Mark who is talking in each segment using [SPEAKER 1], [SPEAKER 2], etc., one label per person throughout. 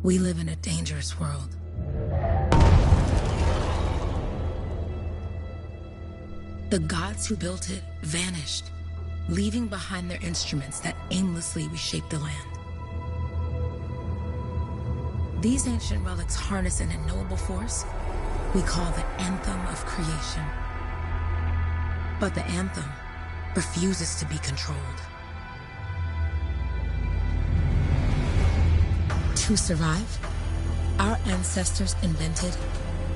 [SPEAKER 1] We live in a dangerous world. The gods who built it vanished, leaving behind their instruments that aimlessly reshaped the land. These ancient relics harness an unknowable force we call the Anthem of creation. But the Anthem refuses to be controlled. To survive, our ancestors invented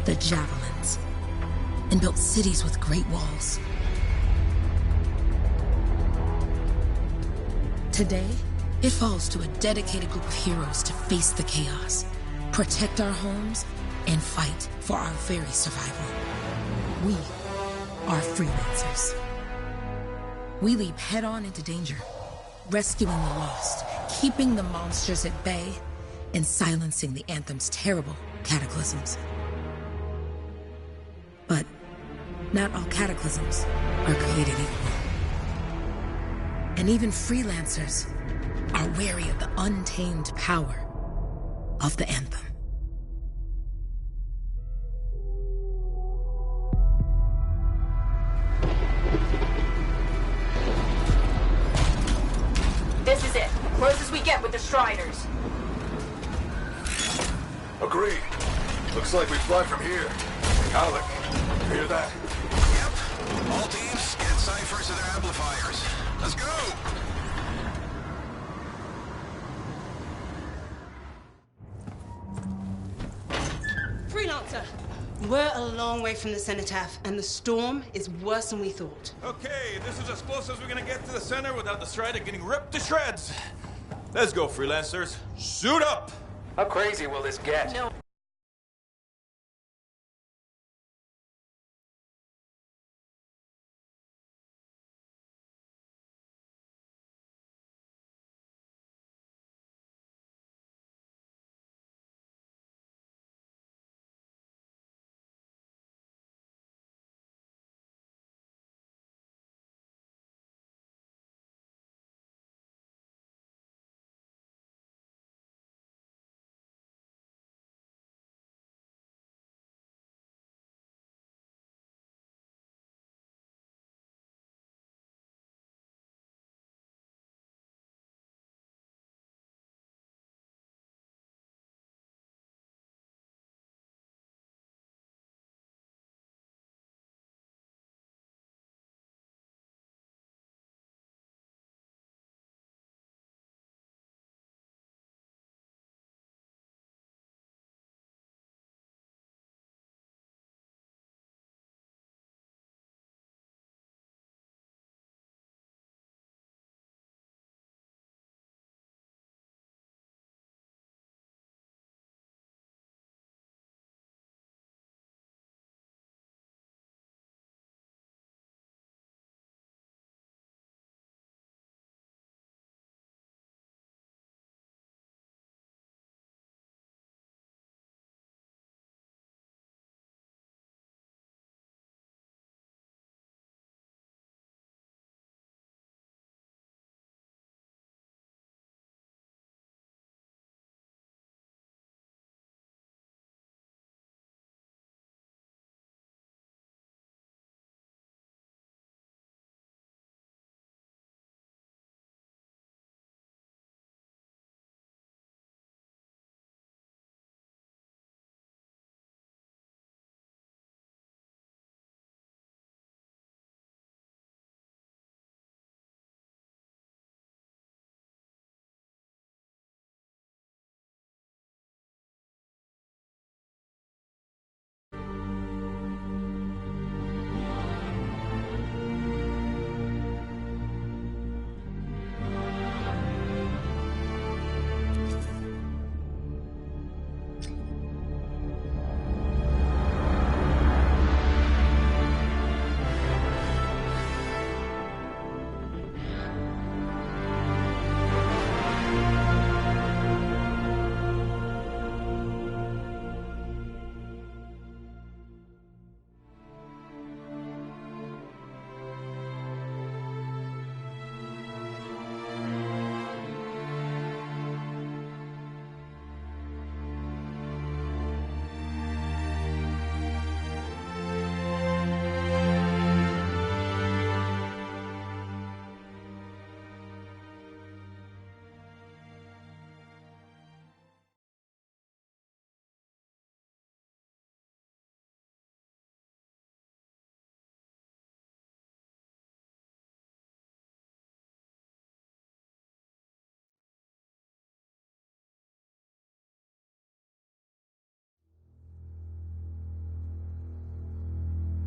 [SPEAKER 1] the javelins and built cities with great walls. Today, it falls to a dedicated group of heroes to face the chaos, protect our homes, and fight for our very survival. We are freelancers. We leap head-on into danger, rescuing the lost, keeping the monsters at bay, and silencing the Anthem's terrible cataclysms. But not all cataclysms are created equal. And even freelancers are wary of the untamed power of the Anthem.
[SPEAKER 2] This is it. Closest we get with the Striders.
[SPEAKER 3] Agreed. Looks like we fly from here. Alec, you hear that?
[SPEAKER 4] Yep. All teams, get ciphers to their amplifiers. Let's go!
[SPEAKER 5] Freelancer! We're a long way from the cenotaph, and the storm is worse than we thought.
[SPEAKER 6] Okay, this is as close as we're gonna get to the center without the Strider getting ripped to shreds. Let's go, freelancers. Suit up!
[SPEAKER 7] How crazy will this get?
[SPEAKER 2] No.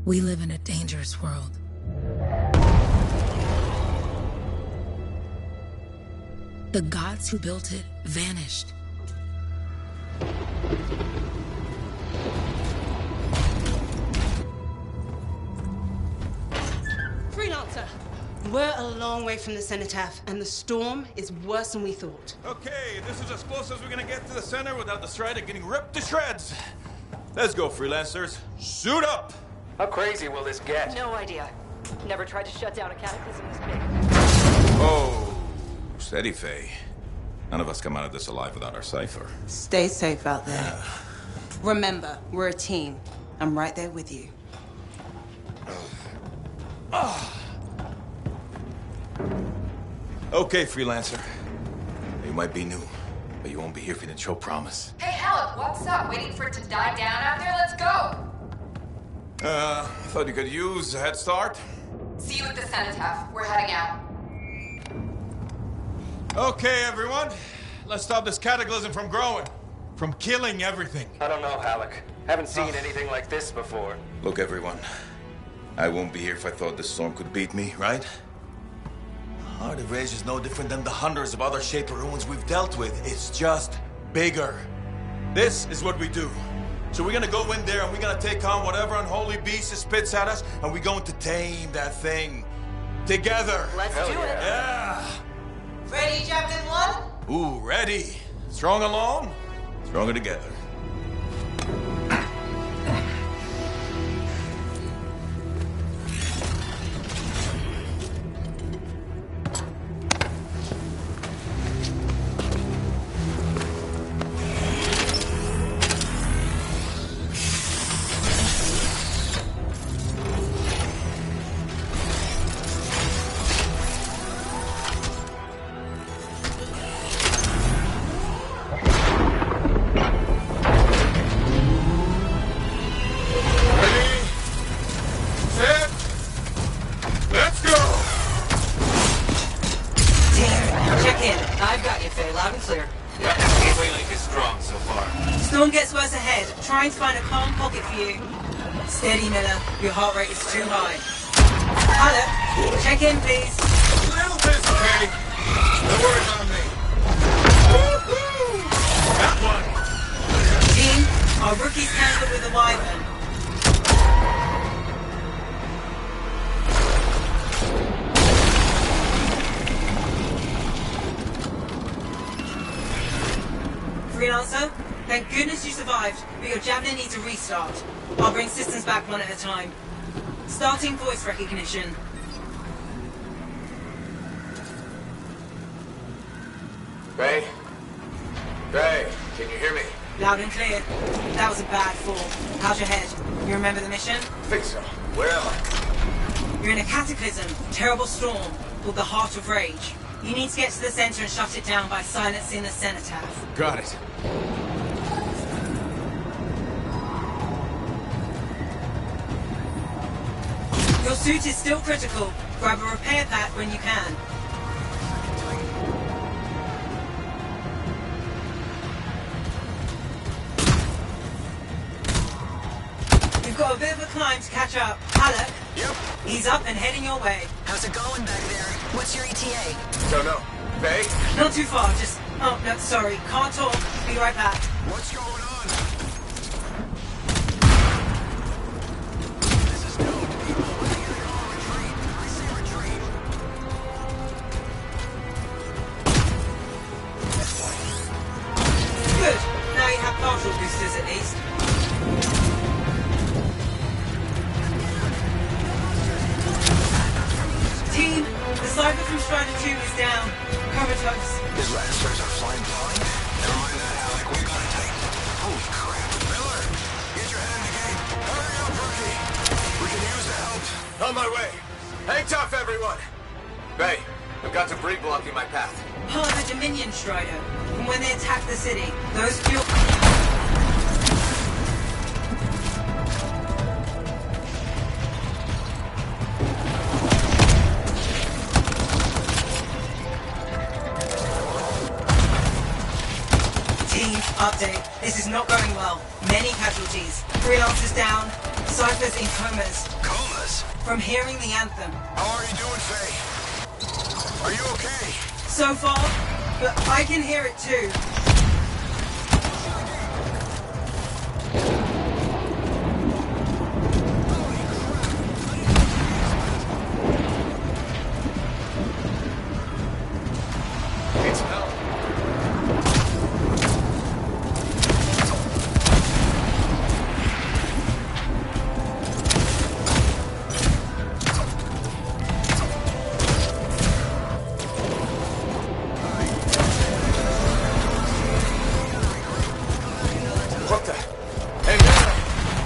[SPEAKER 1] We live in a dangerous world. The gods who built it vanished.
[SPEAKER 5] Freelancer, we're a long way from the cenotaph, and the storm is worse than we thought.
[SPEAKER 6] Okay, this is as close as we're gonna get to the center without the Strider getting ripped to shreds. Let's go, freelancers. Suit up!
[SPEAKER 7] How crazy will this get?
[SPEAKER 2] No idea. Never tried to shut down a cataclysm this big.
[SPEAKER 6] Oh, steady, Faye. None of us come out of this alive without our cipher.
[SPEAKER 5] Stay safe out there. Remember, we're a team. I'm right there with you.
[SPEAKER 6] Okay, freelancer. You might be new, but you won't be here if you didn't show promise.
[SPEAKER 8] Hey, Helen, what's up? Waiting for it to die down out there? Let's go!
[SPEAKER 6] Thought you could use a head start.
[SPEAKER 8] See you at the cenotaph. We're heading out.
[SPEAKER 6] Okay, everyone. Let's stop this cataclysm from growing. From killing everything.
[SPEAKER 7] I don't know, Halleck. Haven't seen anything like this before.
[SPEAKER 6] Look, everyone. I won't be here if I thought this storm could beat me, right? Heart of Rage is no different than the hundreds of other Shaper ruins we've dealt with. It's just bigger. This is what we do. So we're gonna go in there and we're gonna take on whatever unholy beast it spits at us, and we're going to tame that thing. Together.
[SPEAKER 2] Let's do it.
[SPEAKER 6] Yeah.
[SPEAKER 5] Ready, Captain One?
[SPEAKER 6] Ooh, ready. Strong alone, stronger together.
[SPEAKER 5] Trying to find a calm pocket for you. Steady, Miller. Your heart rate is too high. Hello. Check in, please.
[SPEAKER 3] A little busy, Katie. No worries on me. Woo-hoo! That one.
[SPEAKER 5] Team, our rookies handled with a wyvern. Freelancer? Thank goodness you survived, but your Javelin needs a restart. I'll bring systems back one at a time. Starting voice recognition.
[SPEAKER 7] Ray? Ray, can you hear me?
[SPEAKER 5] Loud and clear. That was a bad fall. How's your head? You remember the mission?
[SPEAKER 7] I think so. Where am I?
[SPEAKER 5] You're in a cataclysm, terrible storm, called the Heart of Rage. You need to get to the center and shut it down by silencing the cenotaph.
[SPEAKER 6] Got it.
[SPEAKER 5] Your suit is still critical. Grab a repair pack when you can. You've got a bit of a climb to catch up. Halleck?
[SPEAKER 7] Yep.
[SPEAKER 5] He's up and heading your way.
[SPEAKER 9] How's it going back there? What's your ETA?
[SPEAKER 7] Don't know. Faye?
[SPEAKER 5] Not too far, just... Oh, no, sorry. Can't talk. Be right back.
[SPEAKER 4] What's going on?
[SPEAKER 5] Good. Now you have partial boosters at least. Team, the cyber from Strider 2 is down. Comatose.
[SPEAKER 4] His lancers are flying blind. Never mind that, Alec. We got it tight. Holy crap. Miller, get your head in the game. Hurry up, rookie. We can use the help.
[SPEAKER 7] On my way. Hang tough, everyone. Faye, I've got debris blocking my path.
[SPEAKER 5] Part of the Dominion Strider. From when they attacked the city, those fuel... Team, Update. This is not going well. Many casualties. Freelancers down. Cyphers in comas.
[SPEAKER 4] Comas?
[SPEAKER 5] From hearing the anthem.
[SPEAKER 4] How are you doing, Faye? Are you okay?
[SPEAKER 5] So far, but I can hear it too.
[SPEAKER 7] It's hell. What the? Hey, man!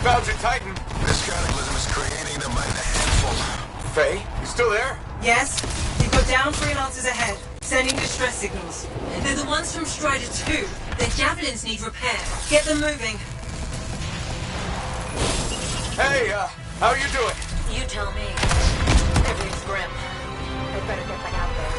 [SPEAKER 7] Found your Titan!
[SPEAKER 4] This cataclysm is creating them by the handful.
[SPEAKER 7] Faye, you still there?
[SPEAKER 5] Yes, you've got down freelancers ahead, sending distress signals. They're the ones from Strider 2. Their javelins need repair. Get them moving.
[SPEAKER 7] Hey, how you doing?
[SPEAKER 2] You tell me. Everything's grim. I'd better get back out there.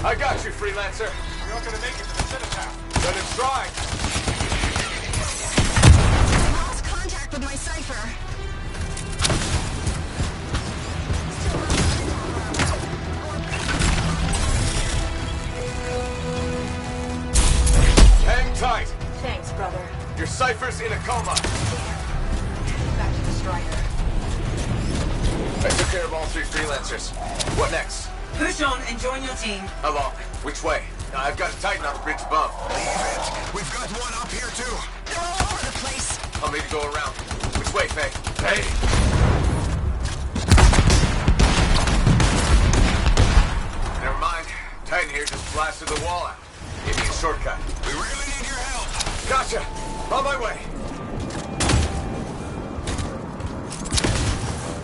[SPEAKER 7] I got you, freelancer. You're not gonna make it to the Cenotaph. Let it try.
[SPEAKER 9] Lost contact with my cipher.
[SPEAKER 7] Hang tight.
[SPEAKER 2] Thanks, brother.
[SPEAKER 7] Your cipher's in a coma.
[SPEAKER 2] Back to the Strider.
[SPEAKER 7] I took care of all 3 freelancers. What next?
[SPEAKER 5] Push on and join your team.
[SPEAKER 7] How long? Which way? I've got a Titan on the bridge above.
[SPEAKER 4] Leave it. We've got one up here, too.
[SPEAKER 9] They're all over the place.
[SPEAKER 7] I'll need to go around. Which way, Faye? Hey! Never mind. Titan here just blasted the wall out. Give me a shortcut.
[SPEAKER 4] We really need your help.
[SPEAKER 7] Gotcha! On my way!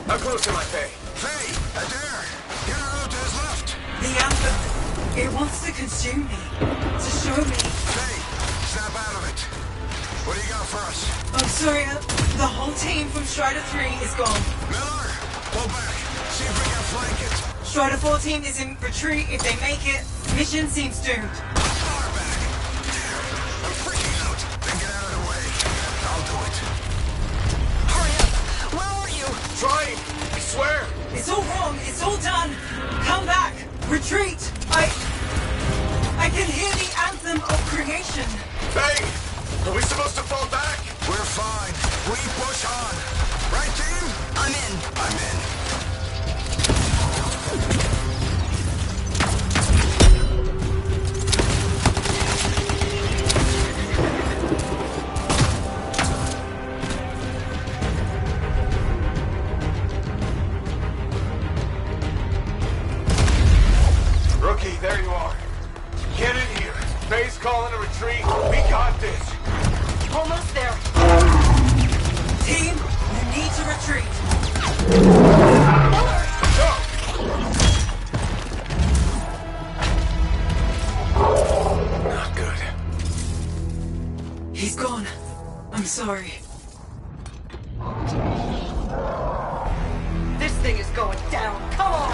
[SPEAKER 7] How close am I, Faye?
[SPEAKER 4] Faye, Adair, get her out to his left.
[SPEAKER 5] The anthem. It wants to consume me. To show me.
[SPEAKER 4] Faye, snap out of it. What do you got for us?
[SPEAKER 5] I'm sorry, the whole team from Strider 3 is gone.
[SPEAKER 4] Miller, pull back. See if we can flank it.
[SPEAKER 5] Strider 4 team is in retreat. If they make it, mission seems doomed.
[SPEAKER 4] Far back. I'm freaking out. Then get out of the way. I'll do it.
[SPEAKER 9] Hurry up. Where are you?
[SPEAKER 7] Trying! I swear!
[SPEAKER 5] It's all wrong. It's all done. Come back. Retreat. I can hear the anthem of creation.
[SPEAKER 7] Faye! Are we supposed to fall back?
[SPEAKER 4] We're fine. We push on. Right, team?
[SPEAKER 9] I'm in.
[SPEAKER 4] I'm in.
[SPEAKER 7] Rookie, there you are. Get in here. Faye's calling a retreat. We got this.
[SPEAKER 2] Almost there.
[SPEAKER 5] Team, you need to retreat.
[SPEAKER 7] Go! Not good.
[SPEAKER 5] He's gone. I'm sorry.
[SPEAKER 2] This thing is going down. Come on!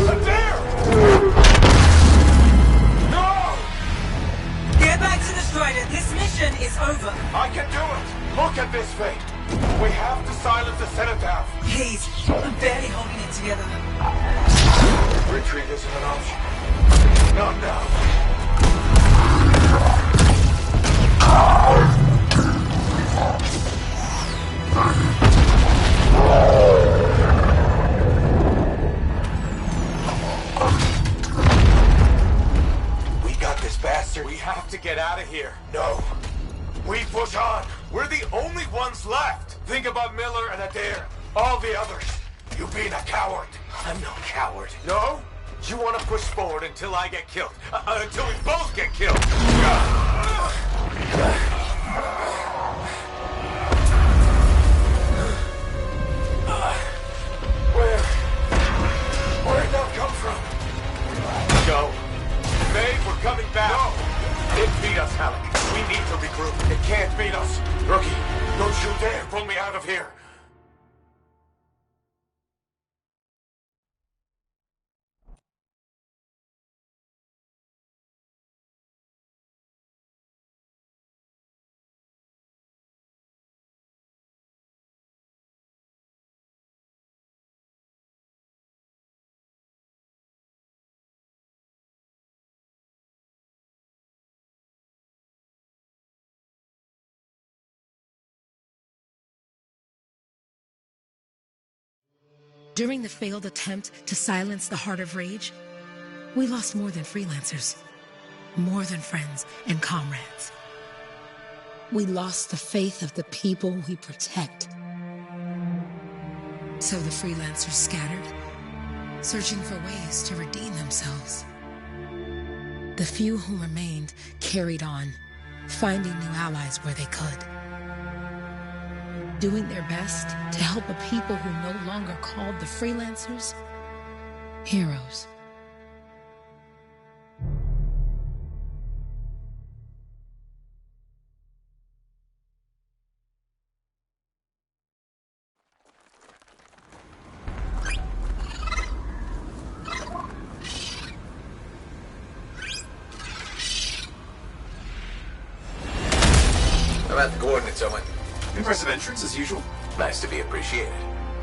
[SPEAKER 7] Adair! No!
[SPEAKER 5] Get back to the Strider. This mission is over.
[SPEAKER 7] I can do it! Look at this, Faye. We have to silence the Cenotaph.
[SPEAKER 5] Please, I'm barely holding it together.
[SPEAKER 7] Retreat isn't an option. Not now. one's left. Think about Miller and Adair. All the others. You being a coward. I'm no coward. No? You want to push forward until I get killed. Until we both get killed. Where'd that come from? Go. Babe, we're coming back. No! It beat us, Halleck. We need to regroup. It can't beat us. Rookie, don't you dare pull me out of here.
[SPEAKER 1] During the failed attempt to silence the Heart of Rage, we lost more than freelancers, more than friends and comrades. We lost the faith of the people we protect. So the freelancers scattered, searching for ways to redeem themselves. The few who remained carried on, finding new allies where they could. Doing their best to help a people who no longer called the freelancers heroes.
[SPEAKER 7] I'm at the coordinates, Owen.
[SPEAKER 10] Impressive entrance, as usual.
[SPEAKER 7] Nice to be appreciated.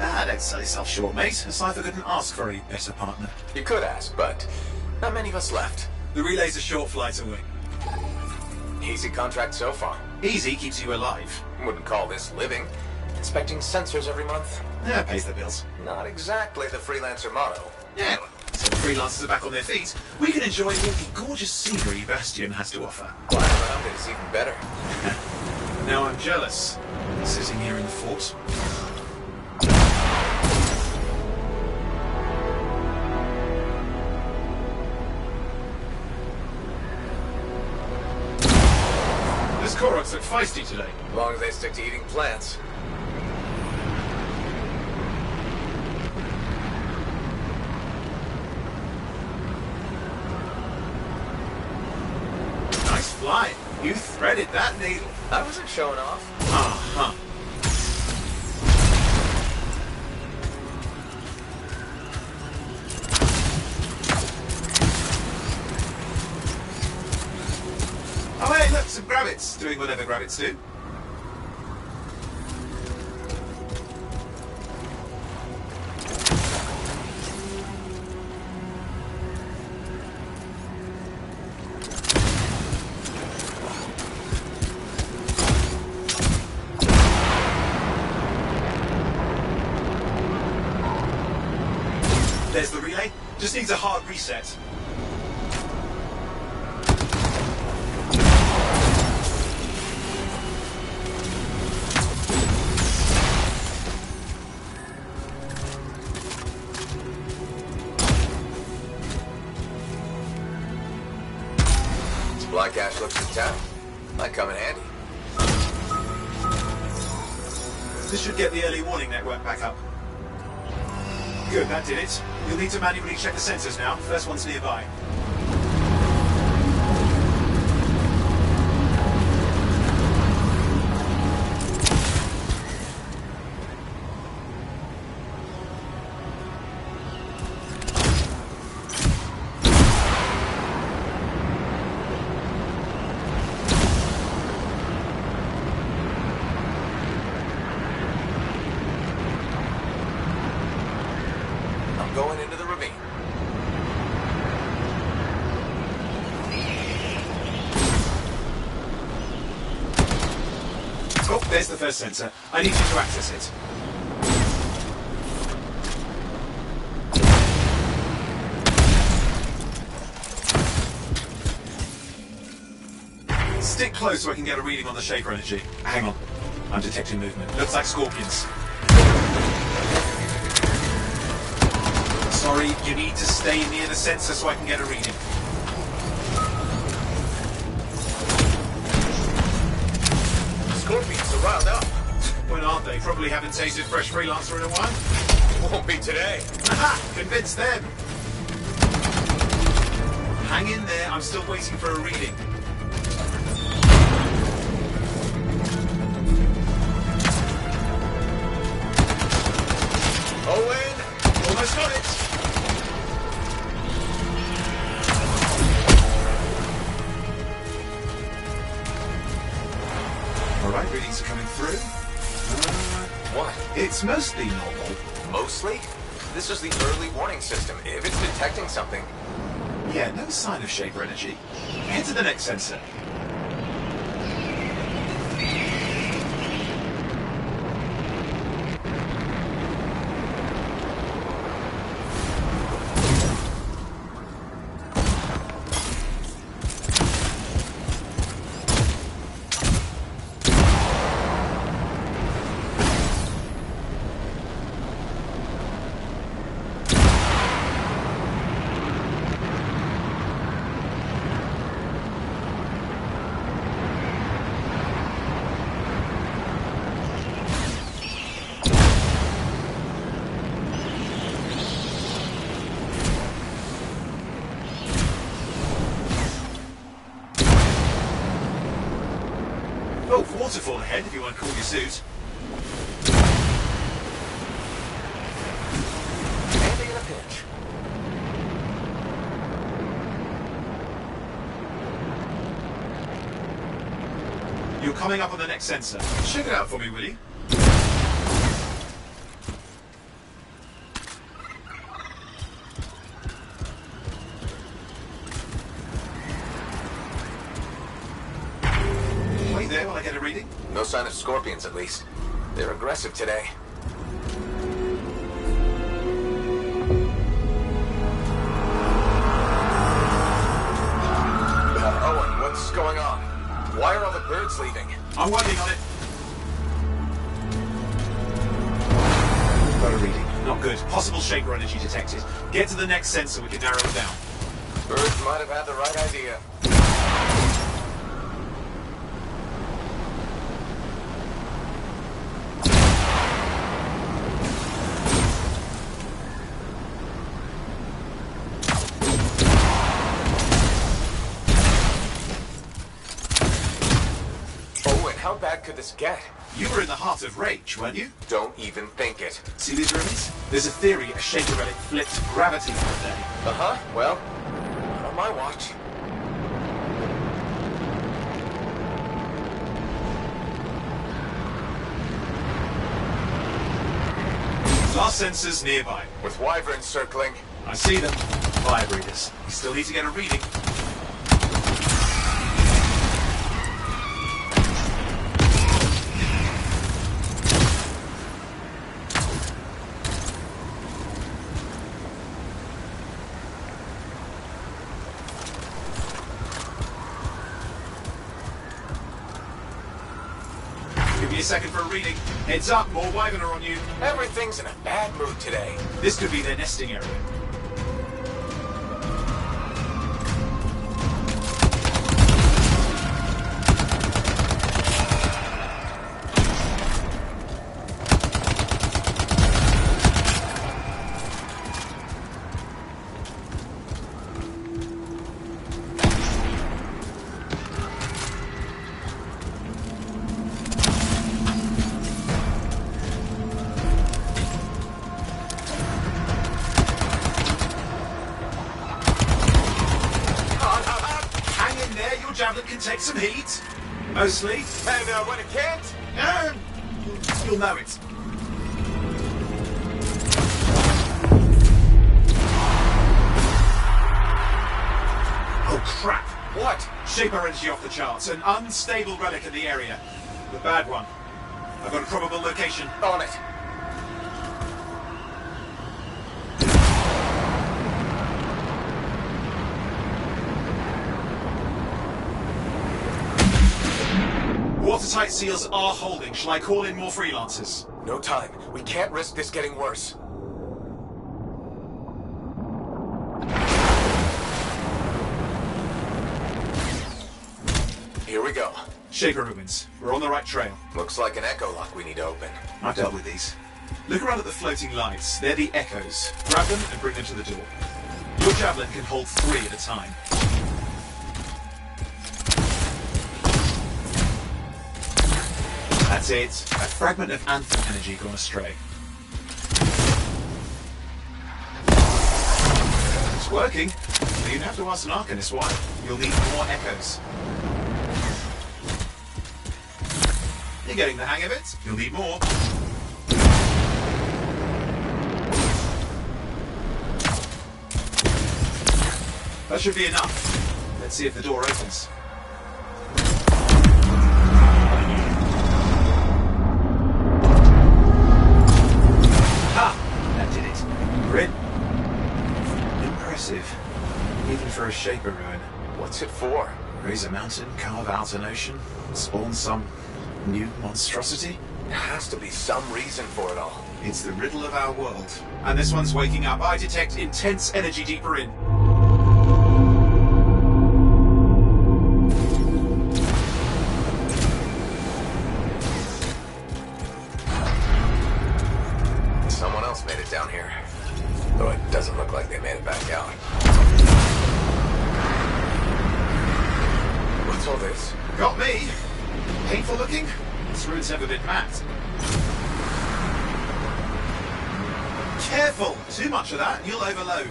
[SPEAKER 10] Don't sell yourself short, mate. A cipher couldn't ask for a better partner.
[SPEAKER 7] You could ask, but not many of us left.
[SPEAKER 10] The relay's a short flight away.
[SPEAKER 7] Easy contract so far.
[SPEAKER 10] Easy keeps you alive.
[SPEAKER 7] Wouldn't call this living. Inspecting sensors every month?
[SPEAKER 10] Yeah, pays the bills.
[SPEAKER 7] Not exactly the freelancer motto.
[SPEAKER 10] Yeah, well, so the freelancers are back on their feet. We can enjoy all the gorgeous scenery Bastion has to offer.
[SPEAKER 7] Flying around it is even better.
[SPEAKER 10] Now I'm jealous, sitting here in the fort. This Koroks look feisty today.
[SPEAKER 7] As long as they stick to eating plants.
[SPEAKER 10] Nice flying. You threaded that needle.
[SPEAKER 7] I wasn't showing off.
[SPEAKER 10] Uh-huh. Oh, hey, look, some grabbits doing whatever grabbits do. There's the relay. Just needs a hard reset.
[SPEAKER 7] Black ash looks in town. Might come in handy.
[SPEAKER 10] This should get the early warning network back up. Good, that did it. You'll need to manually check the sensors now. First one's nearby.
[SPEAKER 7] Going into the ravine.
[SPEAKER 10] Oh, there's the first sensor. I need you to access it. Stick close so I can get a reading on the shaper energy. Hang on. I'm detecting movement. Looks like scorpions. Sorry, you need to stay near the sensor so I can get a reading.
[SPEAKER 7] Scorpions are riled up.
[SPEAKER 10] When aren't they? Probably haven't tasted fresh freelancer in a while.
[SPEAKER 7] Won't be today.
[SPEAKER 10] Aha! Convince them! Hang in there, I'm still waiting for a reading.
[SPEAKER 7] Owen!
[SPEAKER 10] Almost got it! Alright, readings are coming through.
[SPEAKER 7] What?
[SPEAKER 10] It's mostly normal.
[SPEAKER 7] Mostly? This is the early warning system. If it's detecting something...
[SPEAKER 10] Yeah, no sign of Shaper energy. Head to the next sensor. Oh, waterfall ahead if you want to cool your suit.
[SPEAKER 7] Handy in a pinch.
[SPEAKER 10] You're coming up on the next sensor. Check it out for me, will you? Wait there while I get a reading.
[SPEAKER 7] No sign of scorpions, at least. They're aggressive today. Owen, what's going on? Why are all the birds leaving?
[SPEAKER 10] I'm working on it. Got a reading. Not good. Possible Shaper energy detected. Get to the next sensor, we can narrow it down.
[SPEAKER 7] Birds might have had the right idea. Owen, how bad could this get?
[SPEAKER 10] You were in the heart of rage, weren't you?
[SPEAKER 7] Don't even think it.
[SPEAKER 10] See these ruins? There's a theory a Shaper relic flipped gravity for a day.
[SPEAKER 7] Uh-huh, well, not on my watch.
[SPEAKER 10] Last sensors nearby.
[SPEAKER 7] With wyverns circling.
[SPEAKER 10] I see them. Fire breathers. We still need to get a reading. Give me a second for a reading. Heads up, more wyvern are on you.
[SPEAKER 7] Everything's in a bad mood today.
[SPEAKER 10] This could be their nesting area. Javelin can take some heat. Mostly.
[SPEAKER 7] And when it can't?
[SPEAKER 10] You'll know it. Oh, crap.
[SPEAKER 7] What?
[SPEAKER 10] Shaper energy off the charts. An unstable relic in the area. The bad one. I've got a probable location.
[SPEAKER 7] On it.
[SPEAKER 10] watertight seals are holding. Shall I call in more freelancers?
[SPEAKER 7] No time. We can't risk this getting worse. Here we go.
[SPEAKER 10] Shaper ruins. We're on the right trail.
[SPEAKER 7] Looks like an echo lock we need to open.
[SPEAKER 10] I've dealt with these. Look around at the floating lights. They're the echoes. Grab them and bring them to the door. Your javelin can hold 3 at a time. That's it. A fragment of Anthem energy gone astray. It's working. But you'd have to ask an Arcanist why. You'll need more echoes. You're getting the hang of it. You'll need more. That should be enough. Let's see if the door opens. Ha! That did it. Grit. Impressive. Even for a Shaper ruin.
[SPEAKER 7] What's it for?
[SPEAKER 10] Raise a mountain, carve out an ocean, spawn some new monstrosity?
[SPEAKER 7] There has to be some reason for it all.
[SPEAKER 10] It's the riddle of our world. And this one's waking up. I detect intense energy deeper in.
[SPEAKER 7] Someone else made it down here. Though it doesn't look like they made it back out. What's all this?
[SPEAKER 10] Got me. Painful looking? This ruin's never been mapped. Careful! Too much of that and you'll overload.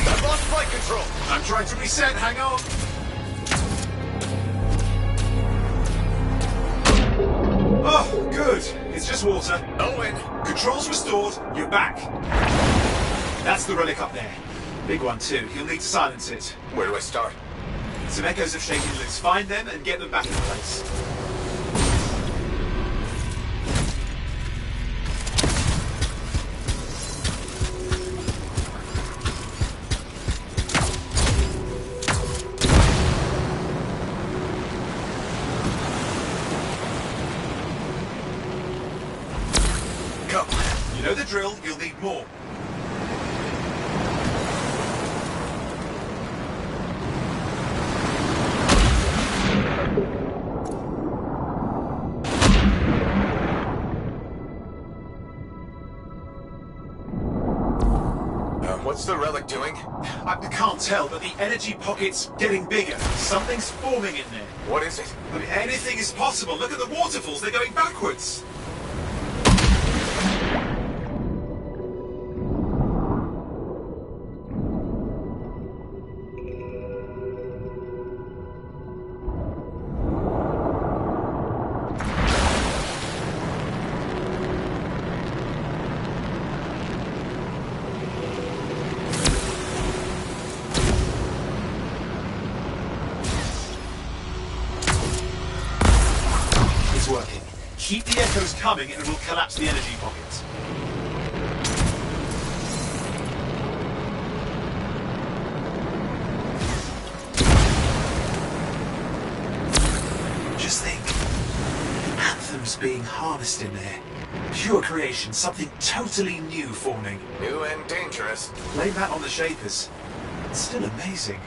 [SPEAKER 7] I've lost flight control!
[SPEAKER 10] I'm trying to reset, hang on! Oh, good. It's just water.
[SPEAKER 7] Owen!
[SPEAKER 10] Controls restored. You're back. That's the relic up there. Big one too. You'll need to silence it.
[SPEAKER 7] Where do I start?
[SPEAKER 10] Some echoes have shaken loose. Find them and get them back in place. You know the drill, you'll need more.
[SPEAKER 7] What's the relic doing?
[SPEAKER 10] I can't tell, but the energy pocket's getting bigger. Something's forming in there.
[SPEAKER 7] What is it?
[SPEAKER 10] I mean, anything is possible. Look at the waterfalls, they're going backwards. Working. Keep the echoes coming and it will collapse the energy pockets. Just think. Anthem's being harnessed in there. Pure creation, something totally new forming.
[SPEAKER 7] New and dangerous.
[SPEAKER 10] Blame that on the Shapers. It's still amazing.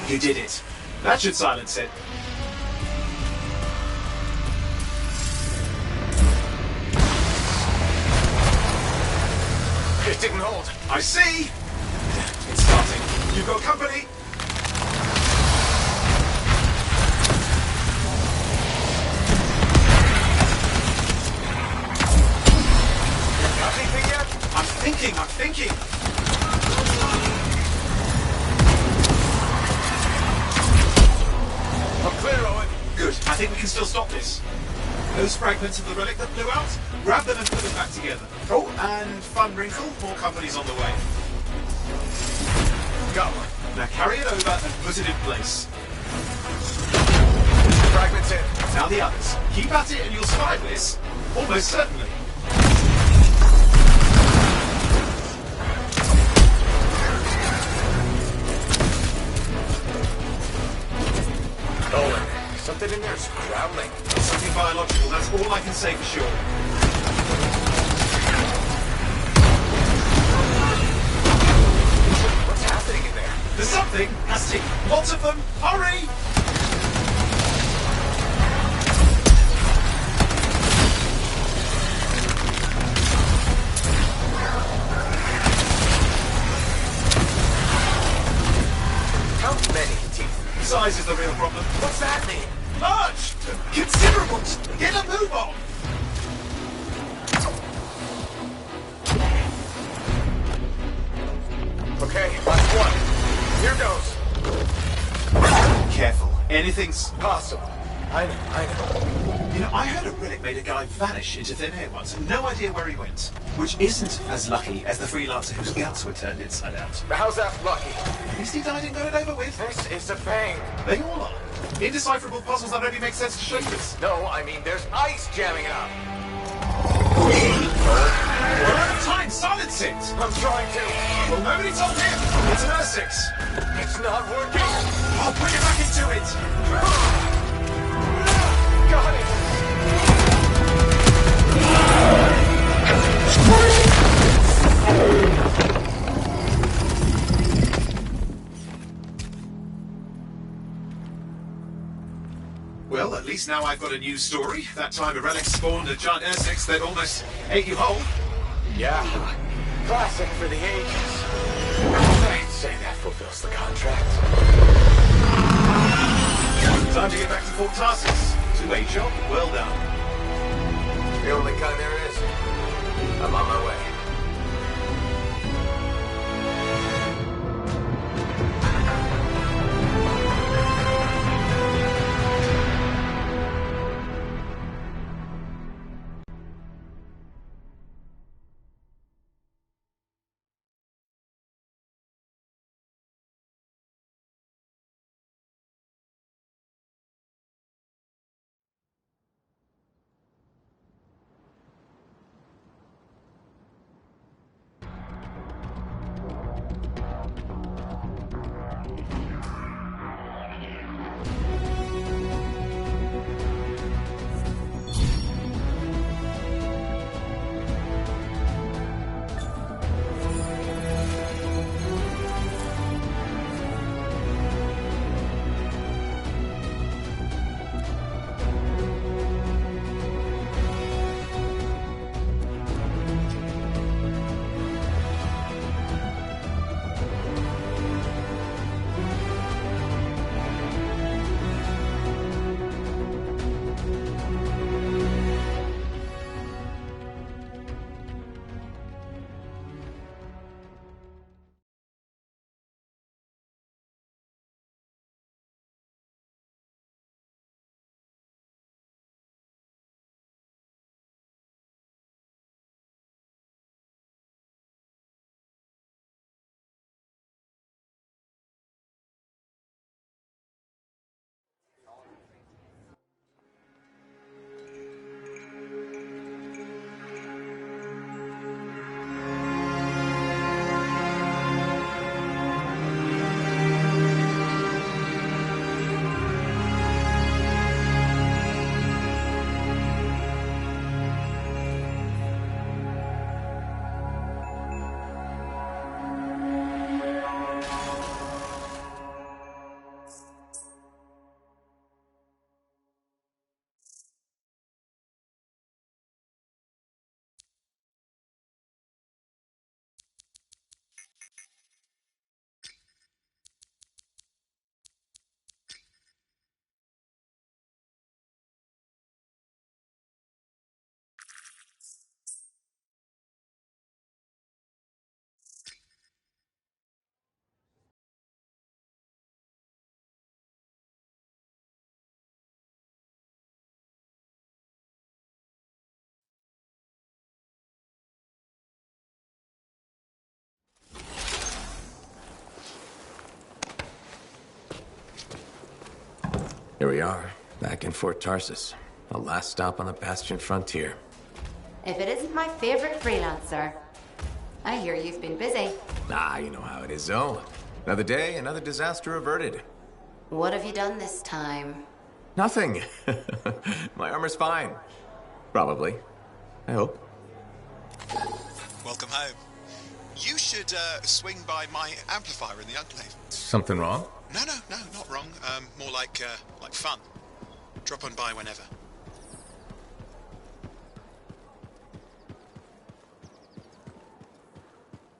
[SPEAKER 10] You did it. That should silence it.
[SPEAKER 7] It didn't hold.
[SPEAKER 10] I see. It's starting. You've got company. thinking!
[SPEAKER 7] I'm clear, Owen.
[SPEAKER 10] Good. I think we can still stop this. Those fragments of the relic that blew out, grab them and put them back together. Oh, and fun wrinkle, more company's on the way.
[SPEAKER 7] Go.
[SPEAKER 10] Now carry it over and put it in place.
[SPEAKER 7] Fragments in.
[SPEAKER 10] Now the others. Keep at it and you'll survive this. Almost certainly.
[SPEAKER 7] Owen, something in there's growling.
[SPEAKER 10] Something biological, that's all I can say for sure.
[SPEAKER 7] What's happening in there?
[SPEAKER 10] There's something, that's it. Lots of them. Hurry!
[SPEAKER 7] How many teeth?
[SPEAKER 10] Size is the real problem.
[SPEAKER 7] What's that mean?
[SPEAKER 10] Large! Considerable! Get a move on!
[SPEAKER 7] Okay, last one. Here goes.
[SPEAKER 10] Careful. Anything's
[SPEAKER 7] Possible. I know.
[SPEAKER 10] You know, I heard a relic made a guy vanish into thin air once. No idea where he went. Which isn't as lucky as the freelancer whose guts were turned inside out.
[SPEAKER 7] How's that lucky?
[SPEAKER 10] At least he died and got it over with.
[SPEAKER 7] This is a pain.
[SPEAKER 10] They all are. Indecipherable puzzles that only make sense to shapers.
[SPEAKER 7] No, I mean there's ice jamming it up.
[SPEAKER 10] We're out of time. Silence it.
[SPEAKER 7] I'm trying to.
[SPEAKER 10] Well, nobody told him. It's an R6.
[SPEAKER 7] It's not working.
[SPEAKER 10] I'll put you back into it.
[SPEAKER 7] Got it.
[SPEAKER 10] Well, at least now I've got a new story. That time a relic spawned a giant R6 that almost ate you whole.
[SPEAKER 7] Yeah. Classic for the ages. I'd say that fulfills the contract.
[SPEAKER 10] Time to get back to Fort Tarsus. Two-way job. Well done.
[SPEAKER 7] The only kind there is. I'm on my way.
[SPEAKER 11] Here we are, back in Fort Tarsis. The last stop on the Bastion frontier.
[SPEAKER 12] If it isn't my favorite freelancer. I hear you've been busy.
[SPEAKER 11] Ah, you know how it is, Zoe. Another day, another disaster averted.
[SPEAKER 12] What have you done this time?
[SPEAKER 11] Nothing. My armor's fine. Probably. I hope.
[SPEAKER 13] Welcome home. You should swing by my amplifier in the Enclave.
[SPEAKER 11] Something wrong?
[SPEAKER 13] No, not wrong. More like fun. Drop on by whenever.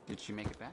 [SPEAKER 14] Did she make it back?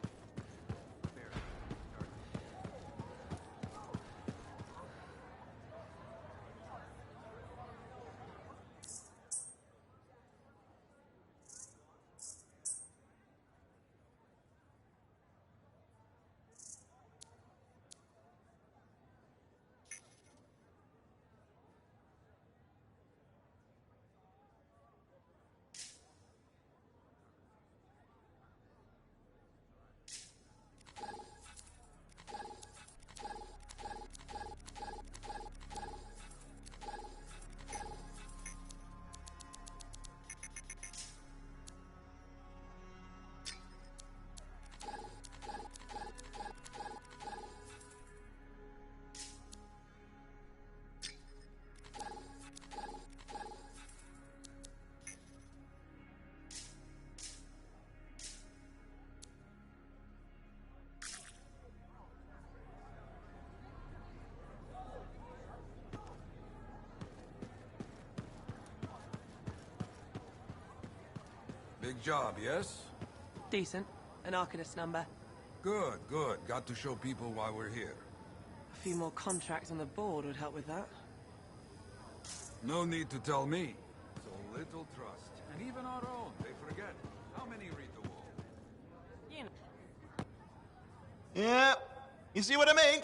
[SPEAKER 15] Big job, yes?
[SPEAKER 16] Decent. An Arcanist number.
[SPEAKER 15] Good, good. Got to show people why we're here.
[SPEAKER 16] A few more contracts on the board would help with that.
[SPEAKER 15] No need to tell me. So little trust. And even our own, they forget. How many read the wall?
[SPEAKER 16] You know.
[SPEAKER 10] Yeah, you see what I mean?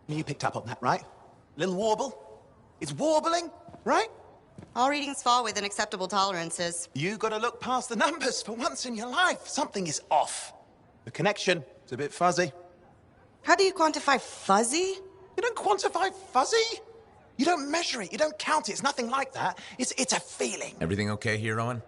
[SPEAKER 10] You picked up on that, right? Little warble? It's warbling, right?
[SPEAKER 9] All readings fall within acceptable tolerances.
[SPEAKER 10] You gotta look past the numbers for once in your life. Something is off. The connection is a bit fuzzy.
[SPEAKER 9] How do you quantify fuzzy?
[SPEAKER 10] You don't quantify fuzzy. You don't measure it. You don't count it. It's nothing like that. It's a feeling.
[SPEAKER 11] Everything okay here, Owen?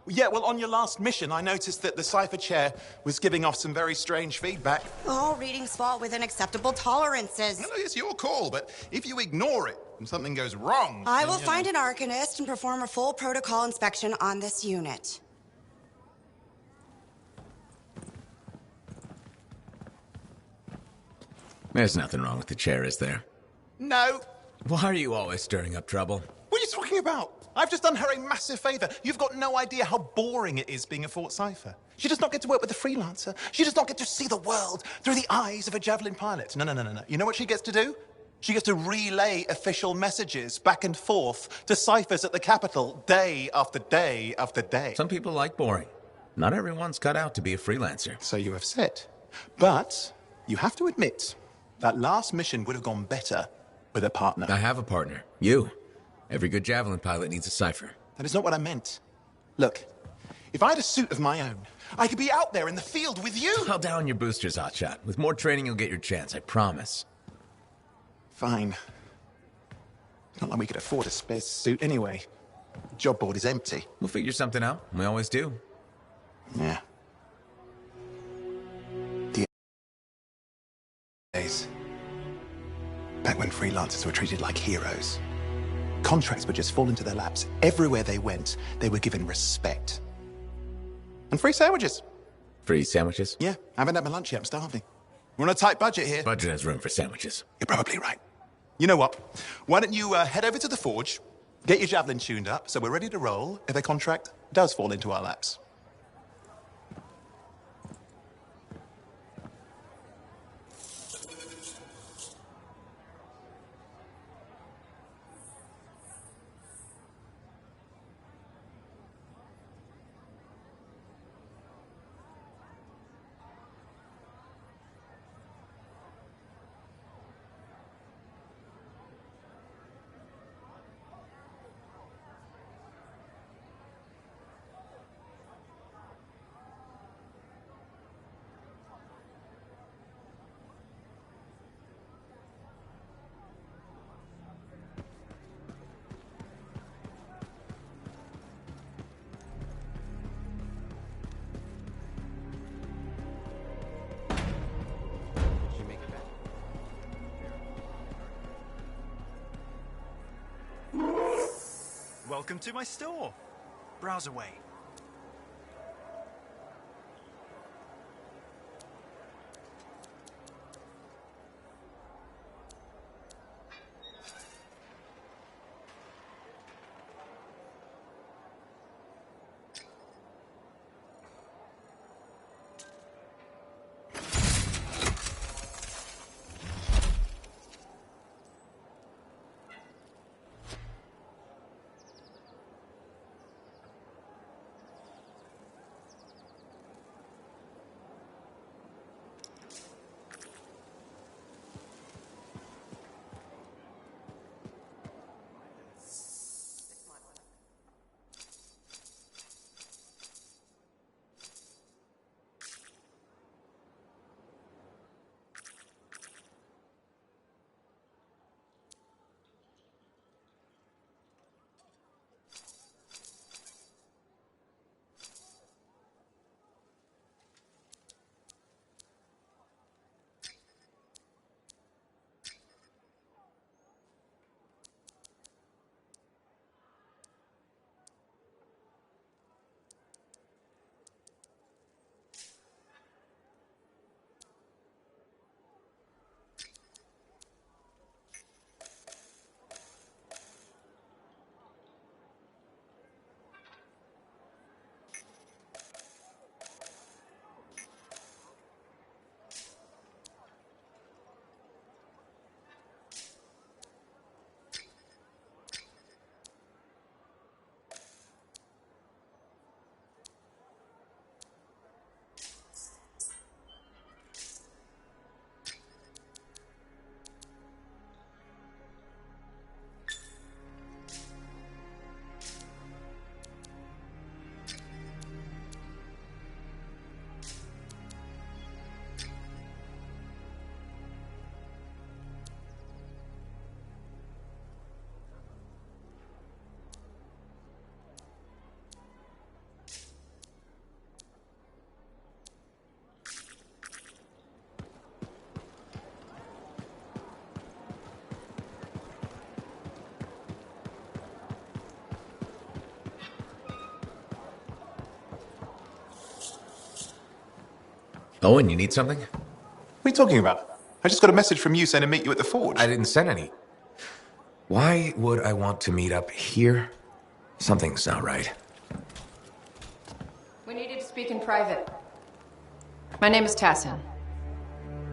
[SPEAKER 10] Yeah, well, on your last mission, I noticed that the cipher chair was giving off some very strange feedback.
[SPEAKER 9] All readings fall within acceptable tolerances.
[SPEAKER 3] Well, it's your call, but if you ignore it and something goes wrong...
[SPEAKER 9] I will find an Arcanist and perform a full protocol inspection on this unit.
[SPEAKER 11] There's nothing wrong with the chair, is there?
[SPEAKER 10] No.
[SPEAKER 11] Why are you always stirring up trouble?
[SPEAKER 10] What are you talking about? I've just done her a massive favor. You've got no idea how boring it is being a Fort Cipher. She does not get to work with a freelancer. She does not get to see the world through the eyes of a javelin pilot. No. You know what she gets to do? She gets to relay official messages back and forth to ciphers at the capital day after day after day.
[SPEAKER 11] Some people like boring. Not everyone's cut out to be a freelancer.
[SPEAKER 10] So you have said. But you have to admit, that last mission would have gone better with a partner.
[SPEAKER 11] I have a partner. You. Every good javelin pilot needs a cipher.
[SPEAKER 10] That is not what I meant. Look, if I had a suit of my own, I could be out there in the field with you.
[SPEAKER 11] I'll down your boosters, hotshot. With more training, you'll get your chance, I promise.
[SPEAKER 10] Fine. It's not like we could afford a spare suit anyway. The job board is empty.
[SPEAKER 11] We'll figure something out. We always do.
[SPEAKER 10] Yeah. The days. Back when freelancers were treated like heroes. Contracts would just fall into their laps. Everywhere they went, they were given respect. And free sandwiches.
[SPEAKER 11] Free sandwiches?
[SPEAKER 10] Yeah, I haven't had my lunch yet. I'm starving. We're on a tight budget here.
[SPEAKER 11] Budget has room for sandwiches.
[SPEAKER 10] You're probably right. You know what? Why don't you head over to the forge, get your javelin tuned up, so we're ready to roll if a contract does fall into our laps. welcome to my store. Browse away.
[SPEAKER 11] Owen, you need something?
[SPEAKER 10] What are you talking about? I just got a message from you saying to meet you at the forge.
[SPEAKER 11] I didn't send any. Why would I want to meet up here? Something's not right.
[SPEAKER 14] We needed to speak in private. My name is Tassin.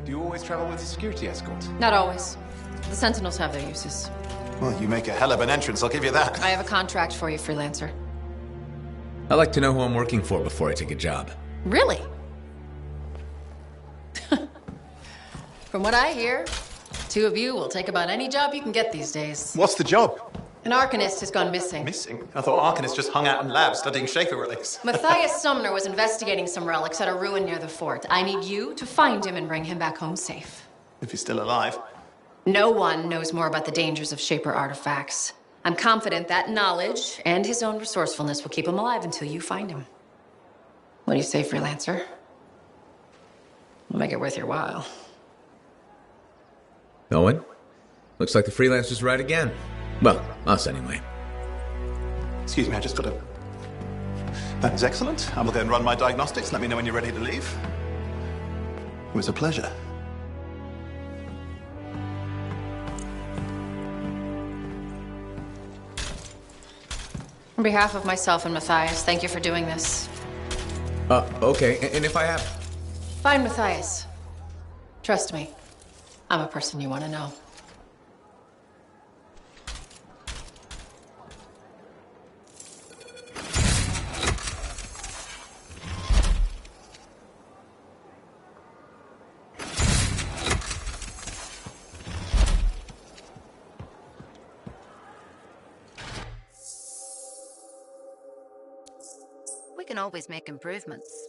[SPEAKER 10] Do you always travel with a security escort?
[SPEAKER 14] Not always. The Sentinels have their uses.
[SPEAKER 10] Well, you make a hell of an entrance, I'll give you that.
[SPEAKER 14] I have a contract for you, freelancer.
[SPEAKER 11] I like to know who I'm working for before I take a job.
[SPEAKER 14] Really? From what I hear, two of you will take about any job you can get these days.
[SPEAKER 10] What's the job?
[SPEAKER 14] An Arcanist has gone missing.
[SPEAKER 10] Missing? I thought Arcanists just hung out in labs studying Schaefer relics.
[SPEAKER 14] Matthias Sumner was investigating some relics at a ruin near the fort. I need you to find him and bring him back home safe.
[SPEAKER 10] If he's still alive.
[SPEAKER 14] No one knows more about the dangers of Shaper artifacts. I'm confident that knowledge and his own resourcefulness will keep him alive until you find him. What do you say, freelancer? We'll make it worth your while.
[SPEAKER 11] Owen? Looks like the freelancer's right again. Well, us anyway.
[SPEAKER 10] Excuse me, I just got to... That is excellent. I will go and run my diagnostics. Let me know when you're ready to leave. It was a pleasure.
[SPEAKER 14] On behalf of myself and Matthias, thank you for doing this.
[SPEAKER 11] Okay. And if I have...
[SPEAKER 14] Find Matthias. Trust me. I'm a person you want to know.
[SPEAKER 12] We can always make improvements.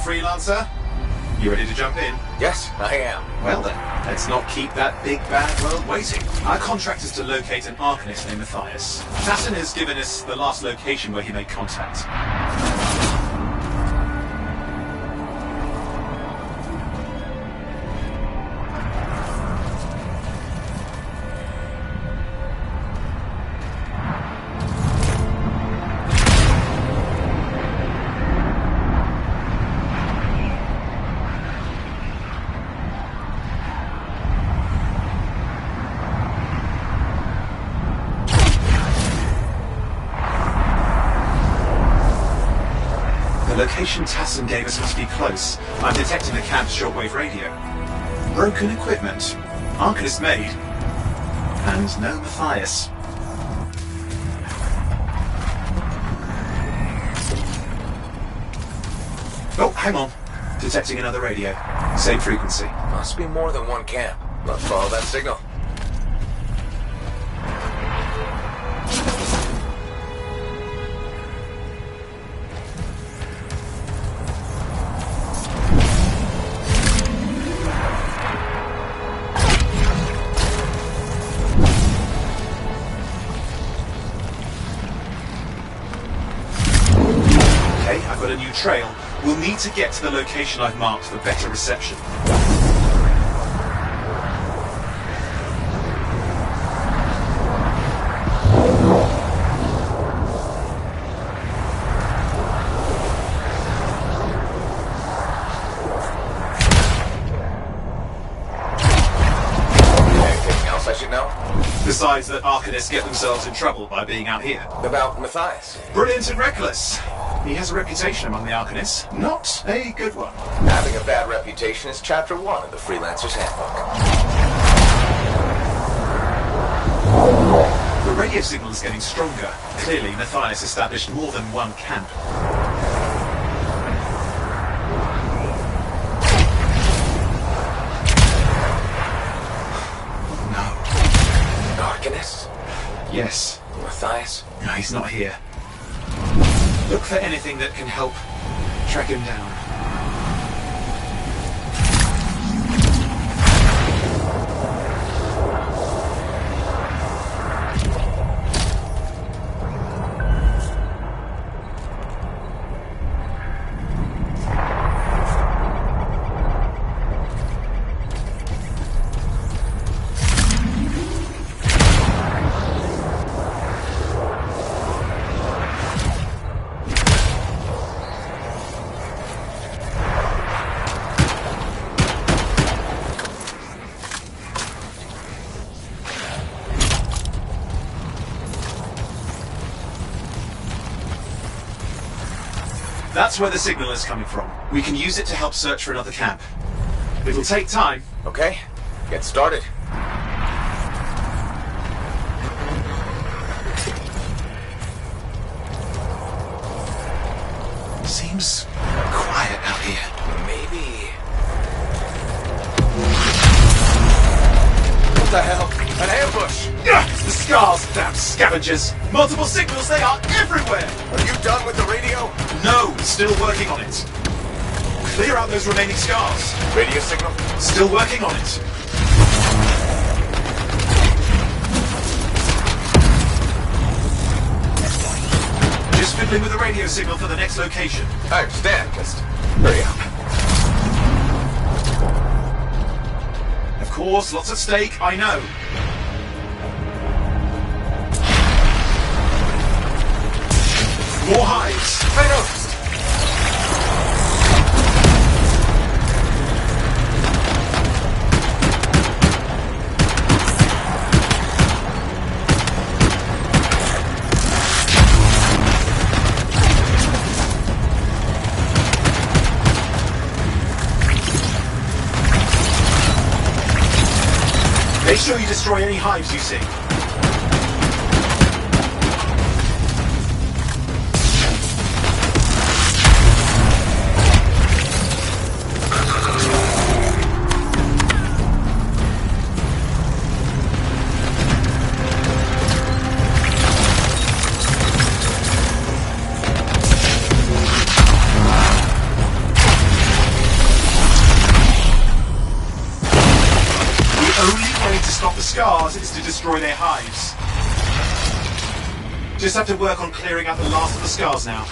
[SPEAKER 10] Freelancer? You ready to jump in?
[SPEAKER 11] Yes, I am.
[SPEAKER 10] Well then, let's not keep that big bad world waiting. Our contract is to locate an Arcanist named Matthias. Tassin has given us the last location where he made contact. The location Tassin gave us must be close. I'm detecting the camp's shortwave radio. Broken equipment. Arcanist made. And no Matthias. Oh, hang on. Detecting another radio. Same frequency.
[SPEAKER 11] Must be more than one camp. Let's follow that signal.
[SPEAKER 10] I've got a new trail. We'll need to get to the location I've marked for better reception.
[SPEAKER 11] Anything else I should know?
[SPEAKER 10] Besides that Arcanists get themselves in trouble by being out here.
[SPEAKER 11] About Matthias?
[SPEAKER 10] Brilliant and reckless. He has a reputation among the Arcanists. Not a good one.
[SPEAKER 11] Having a bad reputation is chapter 1 of the Freelancer's Handbook.
[SPEAKER 10] The radio signal is getting stronger. Clearly, Matthias established more than one camp.
[SPEAKER 11] No. Arcanist?
[SPEAKER 10] Yes.
[SPEAKER 11] Matthias?
[SPEAKER 10] No, he's not here. Look for anything that can help track him down. That's where the signal is coming from. We can use it to help search for another camp. It'll take time.
[SPEAKER 11] Okay, get started.
[SPEAKER 10] Seems quiet out here.
[SPEAKER 11] Maybe...
[SPEAKER 10] What the hell? An ambush! It's the Scars, damn scavengers! Multiple signals, they are everywhere!
[SPEAKER 11] Are you done with the radio?
[SPEAKER 10] No, still working on it. Clear out those remaining Scars.
[SPEAKER 11] Radio signal?
[SPEAKER 10] Still working on it. Just fiddling with the radio signal for the next location.
[SPEAKER 11] I understand, just hurry up.
[SPEAKER 10] Of course, lots at stake, I know. More hives.
[SPEAKER 11] I noticed.
[SPEAKER 10] Make sure you destroy any hives you see. scars is to destroy their hives. Just have to work on clearing out the last of the scars now.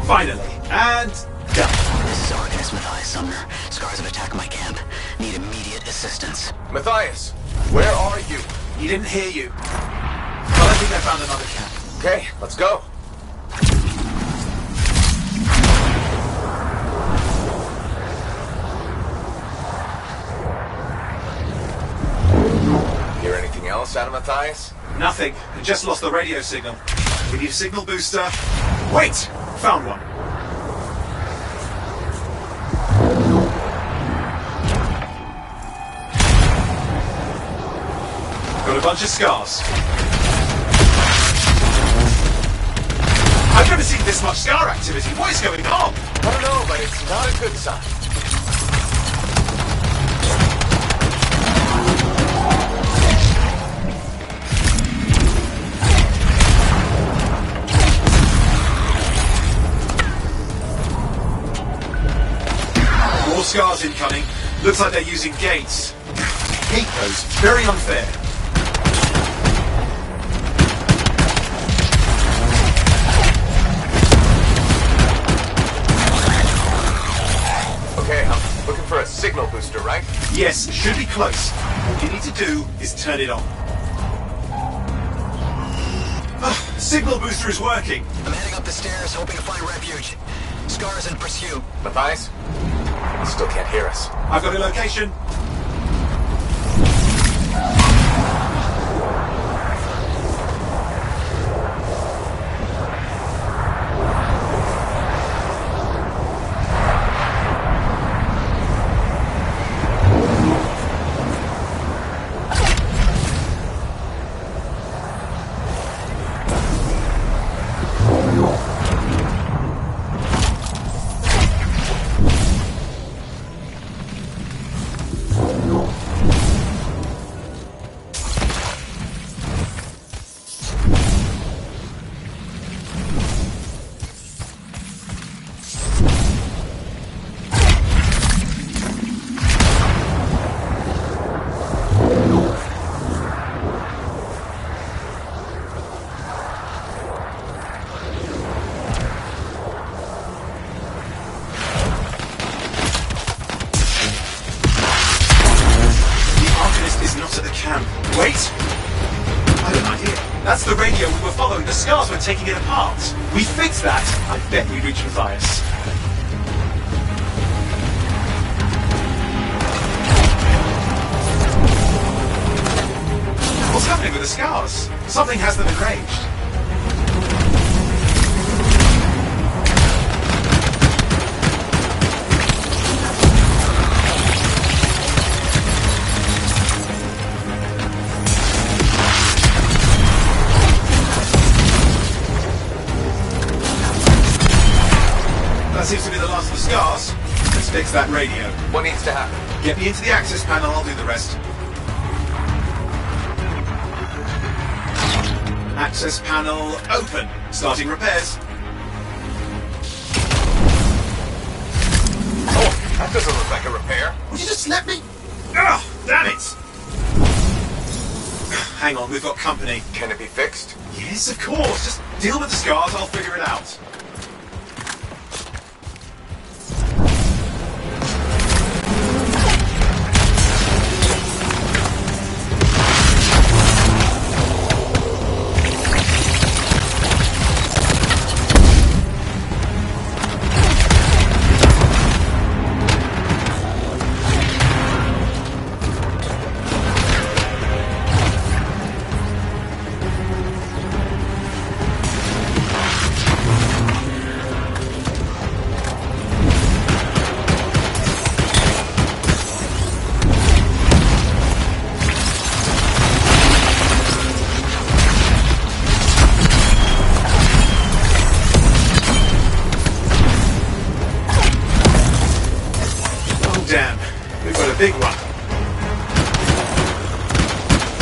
[SPEAKER 10] Finally, and done.
[SPEAKER 17] This is Arcanist Matthias Sumner. Scars have attacked my camp. Need immediate assistance.
[SPEAKER 7] Matthias, where are you?
[SPEAKER 10] He didn't hear you. But I think I found another camp.
[SPEAKER 7] Okay, let's go. Hear anything else out of Matthias?
[SPEAKER 10] Nothing. I just lost the radio signal. We need a signal booster. Wait! Found one. Got a bunch of scars. I've never seen this much scar activity. What is going on?
[SPEAKER 7] I don't know, but it's not a good sign.
[SPEAKER 10] More scars incoming. Looks like they're using gates. Hate those. Very unfair.
[SPEAKER 7] Okay, I'm looking for a signal booster, right?
[SPEAKER 10] Yes, should be close. All you need to do is turn it on. Signal booster is working.
[SPEAKER 17] I'm heading up the stairs, hoping to find refuge. Scars in pursuit.
[SPEAKER 7] Matthias? He still can't hear us.
[SPEAKER 10] I've got a location. Wait! I have an idea. That's the radio we were following. The scars were taking it apart. We fixed that. I bet we reached Matthias. What's happening with the scars? Something has them enraged. That seems to be the last of the scars. Let's fix that radio.
[SPEAKER 7] What needs to happen?
[SPEAKER 10] Get me into the access panel, I'll do the rest. Access panel open. Starting repairs.
[SPEAKER 7] Oh, that doesn't look like a repair.
[SPEAKER 10] Would you just let me? Ugh, damn it! Hang on, we've got company.
[SPEAKER 7] Can it be fixed?
[SPEAKER 10] Yes, of course. Just deal with the scars, I'll figure it out.
[SPEAKER 3] big one.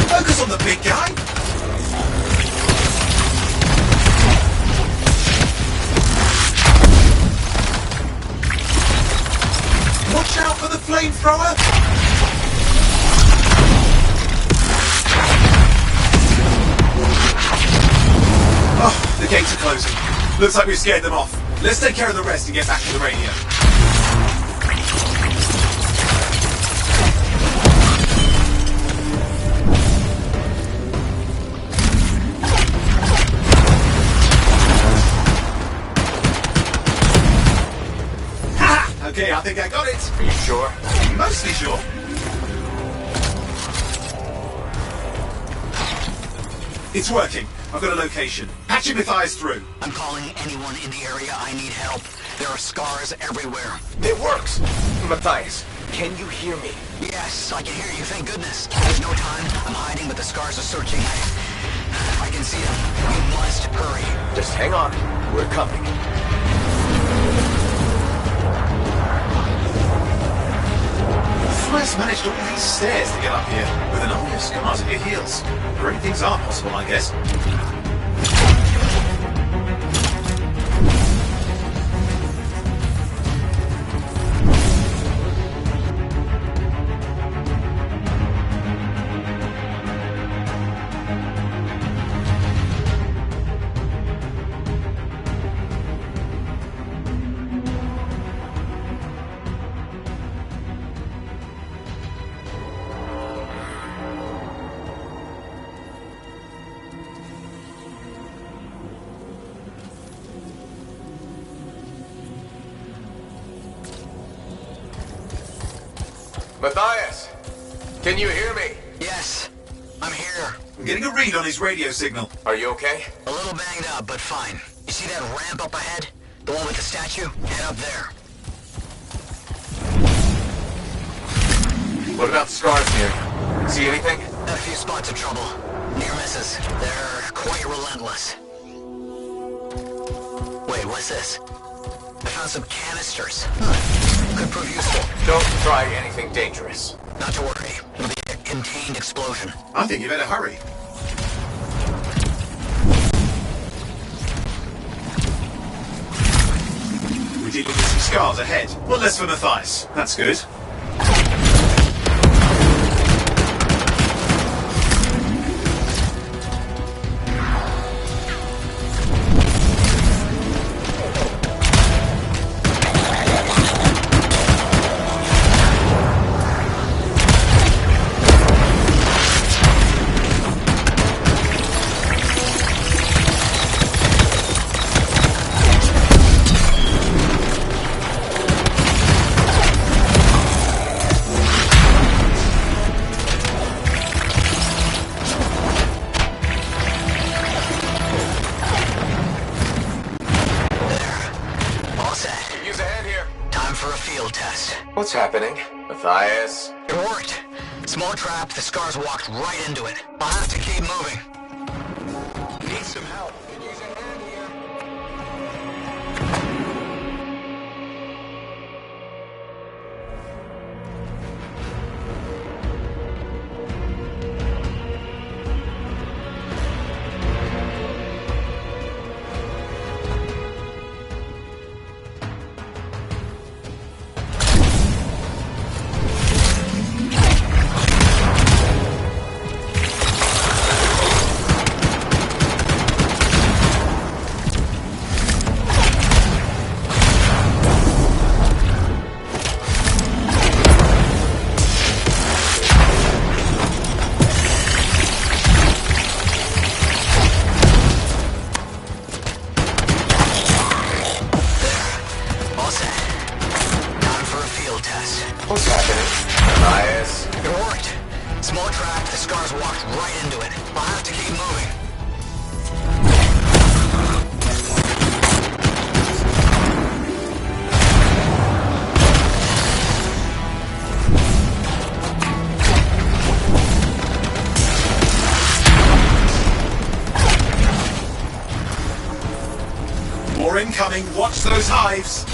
[SPEAKER 3] Focus on the big guy. Watch out for the flamethrower. Oh, the gates are closing. Looks like we've scared them off. Let's take care of the rest and get back to the radio. Ha! Okay, I think I got it.
[SPEAKER 7] Are you sure?
[SPEAKER 3] Mostly sure. It's working. I've got a location. Patching Matthias through.
[SPEAKER 17] I'm calling anyone in the area. I need help. There are scars everywhere.
[SPEAKER 7] It works! Matthias, can you hear me?
[SPEAKER 17] Yes, I can hear you, thank goodness. There's no time. I'm hiding, but the scars are searching. I can see them. You must hurry.
[SPEAKER 7] Just hang on. We're coming.
[SPEAKER 3] Matthias managed all these stairs to get up here, with an army of scars at your heels. Great things are possible, I guess.
[SPEAKER 7] Matthias, can you hear me?
[SPEAKER 17] Yes, I'm here.
[SPEAKER 3] I'm getting a read on his radio signal.
[SPEAKER 7] Are you okay?
[SPEAKER 17] A little banged up, but fine. You see that ramp up ahead? The one with the statue? Head up there.
[SPEAKER 7] What about scars near you? See anything?
[SPEAKER 17] A few spots of trouble. Near misses. They're quite relentless. Wait, what's this? I found some canisters. Could prove useful.
[SPEAKER 7] Don't try anything dangerous.
[SPEAKER 17] Not to worry. It'll be a contained explosion.
[SPEAKER 3] I think you better hurry. We're dealing with some scars ahead. One less for Matthias. That's good.
[SPEAKER 7] What's happening? Matthias?
[SPEAKER 17] It worked. Small trap, the scars walked right into it. I'll have to keep moving.
[SPEAKER 7] Need some help. Could use a hand here. What's happening? Matthias?
[SPEAKER 17] It worked. Small trap, the scars walked right into it. I'll have to keep moving.
[SPEAKER 3] More incoming. Watch those hives.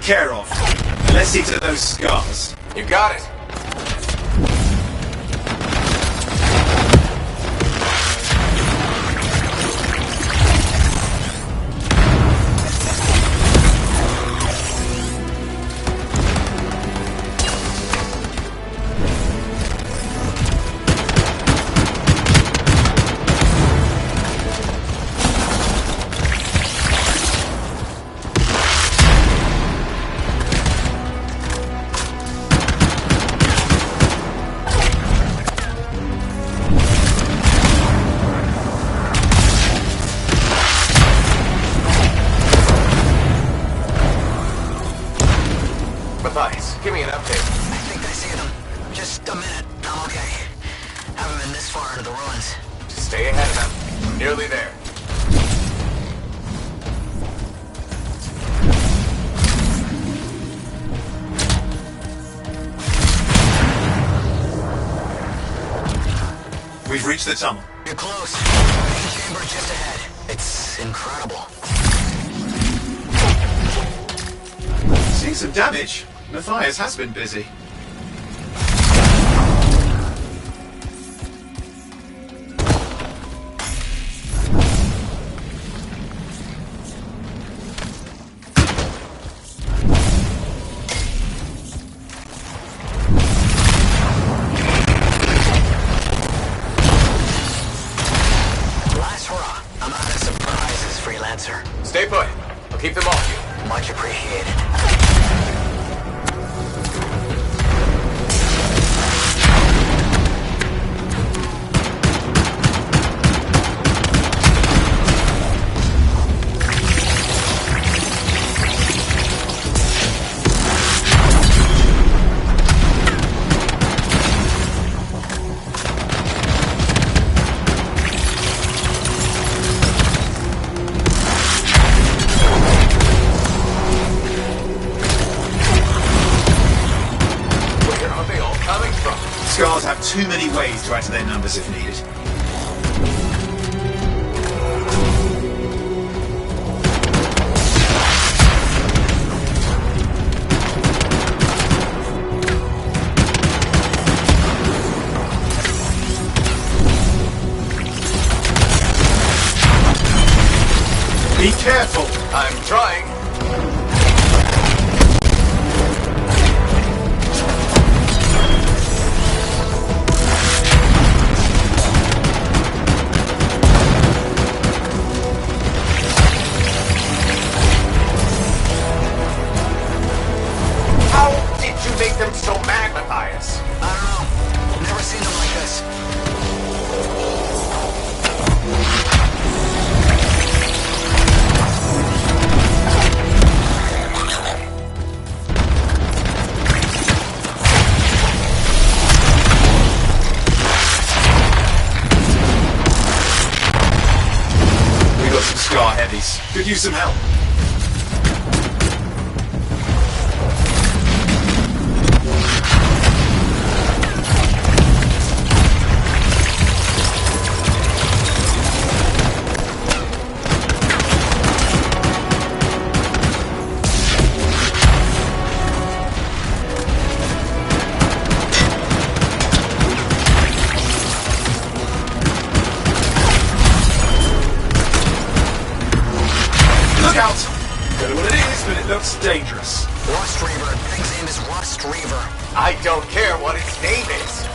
[SPEAKER 18] care of. Let's see to those scars.
[SPEAKER 7] You got it. Matthias, give me an update.
[SPEAKER 17] I think I see them. Just a minute. I'm okay. Haven't been this far into the ruins.
[SPEAKER 7] Just stay ahead of them. I'm nearly there.
[SPEAKER 18] We've reached the tunnel.
[SPEAKER 17] You're close. Main chamber just ahead. It's incredible.
[SPEAKER 18] Seeing some damage. Matthias has been busy.
[SPEAKER 17] Last hurrah. I'm out of surprises, freelancer.
[SPEAKER 7] Stay put. I'll keep them off you.
[SPEAKER 17] Much appreciated.
[SPEAKER 18] Scars have too many ways to add to their numbers if needed. Be careful!
[SPEAKER 7] I'm trying. Make them so mad, Matthias?
[SPEAKER 17] I don't know. Never seen them like this.
[SPEAKER 18] We got some scar heavies. Could use some help. Look out! Don't know what it is, but it looks dangerous.
[SPEAKER 17] Rust Reaver. Thing's name is Rust Reaver.
[SPEAKER 7] I don't care what its name is.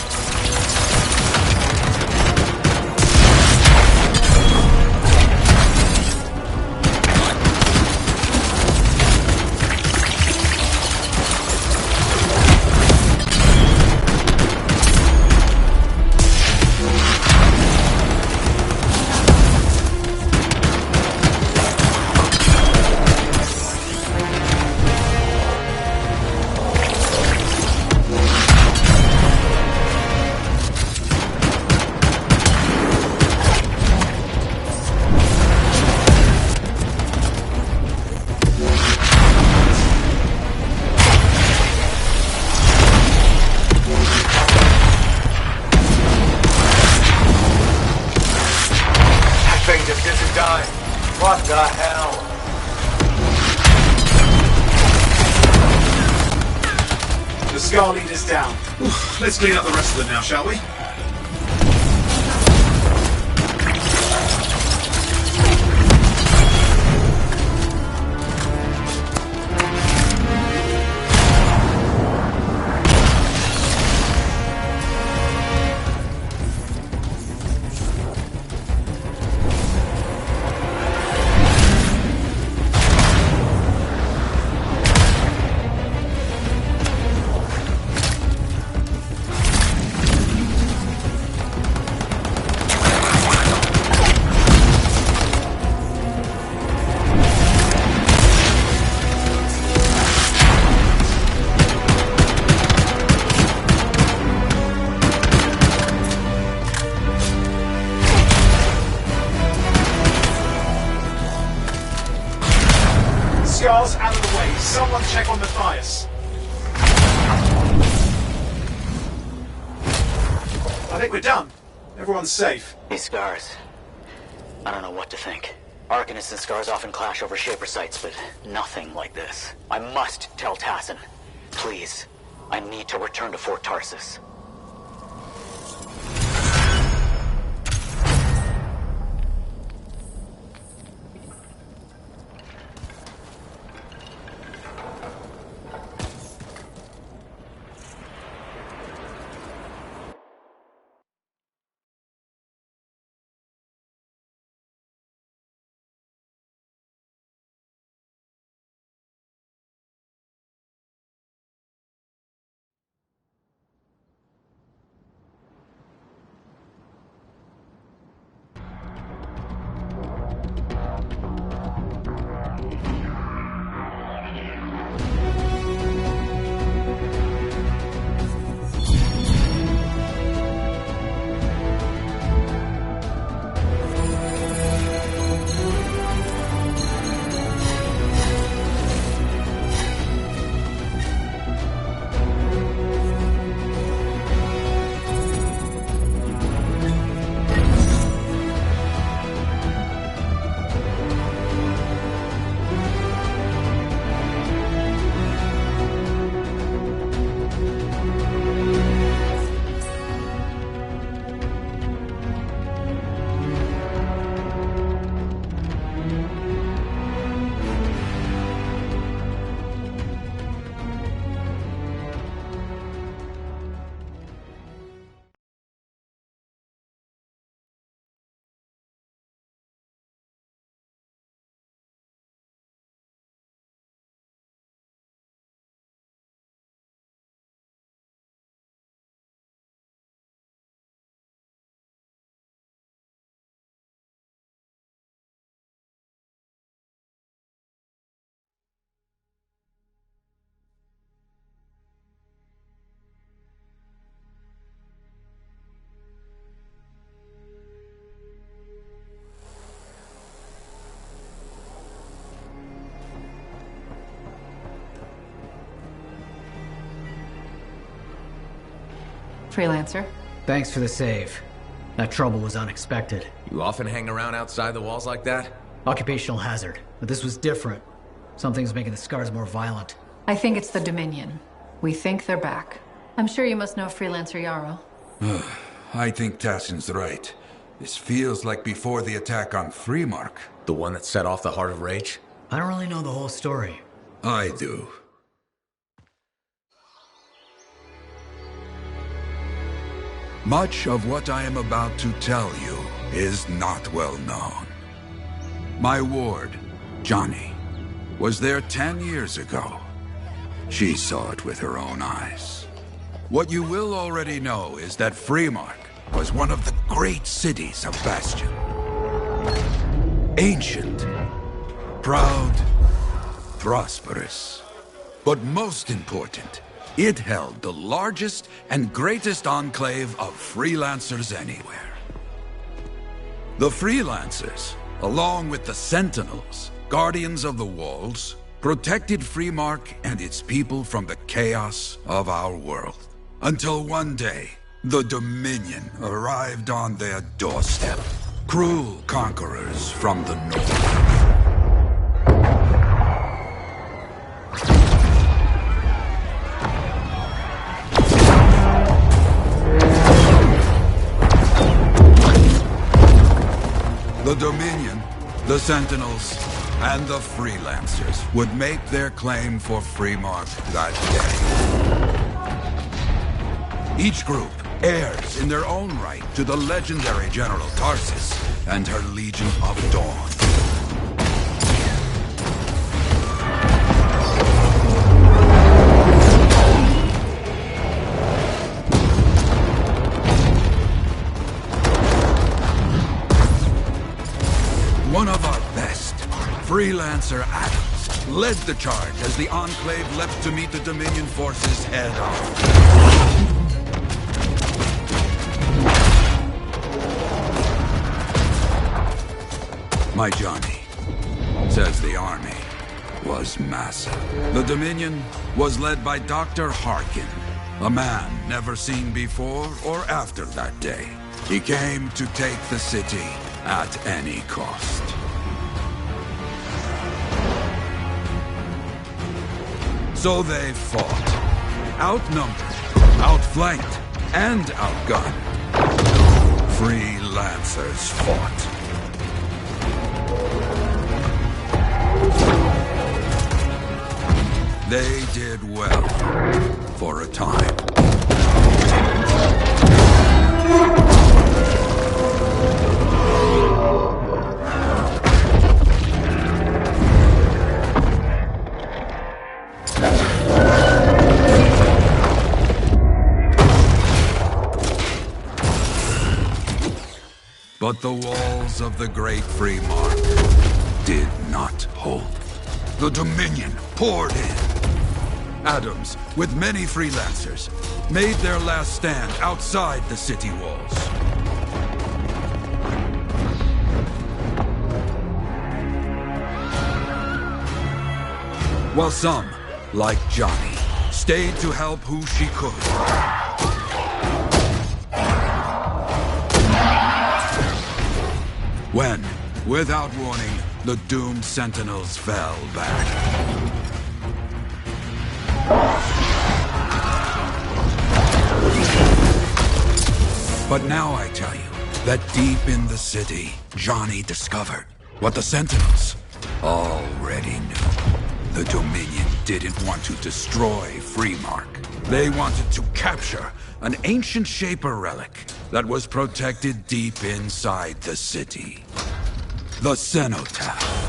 [SPEAKER 7] What the hell?
[SPEAKER 18] Scar leaders down.
[SPEAKER 3] Let's clean up the rest of them now, shall we?
[SPEAKER 18] Scar's out of the way. Someone check on Matthias. I think we're done. Everyone's safe.
[SPEAKER 17] These Scars. I don't know what to think. Arcanists and Scars often clash over Shaper sites, but nothing like this. I must tell Tassin. Please. I need to return to Fort Tarsus.
[SPEAKER 14] Freelancer.
[SPEAKER 19] Thanks for the save. That trouble was unexpected.
[SPEAKER 11] You often hang around outside the walls like that?
[SPEAKER 19] Occupational hazard, but this was different. Something's making the Scars more violent.
[SPEAKER 14] I think it's the Dominion. We think they're back. I'm sure you must know Freelancer Yarrow.
[SPEAKER 15] I think Tassin's right. This feels like before the attack on Freemark.
[SPEAKER 11] The one that set off the Heart of Rage?
[SPEAKER 19] I don't really know the whole story.
[SPEAKER 15] I do. Much of what I am about to tell you is not well known. My ward, Johnny, was there 10 years ago. She saw it with her own eyes. What you will already know is that Freemark was one of the great cities of Bastion. Ancient, proud, prosperous. But most important, it held the largest and greatest enclave of freelancers anywhere. The freelancers, along with the Sentinels, guardians of the walls, protected Freemark and its people from the chaos of our world. Until one day, the Dominion arrived on their doorstep. Cruel conquerors from the north. The Dominion, the Sentinels, and the Freelancers would make their claim for Freemark that day. Each group heirs in their own right to the legendary General Tarsis and her Legion of Dawn. One of our best, Freelancer Adams, led the charge as the Enclave leapt to meet the Dominion forces head-on. My Johnny says the army was massive. The Dominion was led by Dr. Harkin, a man never seen before or after that day. He came to take the city at any cost. So they fought, outnumbered, outflanked, and outgunned. Freelancers fought. They did well, for a time. But the walls of the Great Freemark did not hold. The Dominion poured in. Adams, with many Freelancers, made their last stand outside the city walls. While some, like Johnny, stayed to help who she could. When, without warning, the doomed Sentinels fell back. But now I tell you that deep in the city, Johnny discovered what the Sentinels already knew. The Dominion didn't want to destroy Freemark. They wanted to capture an ancient Shaper relic that was protected deep inside the city. The Cenotaph.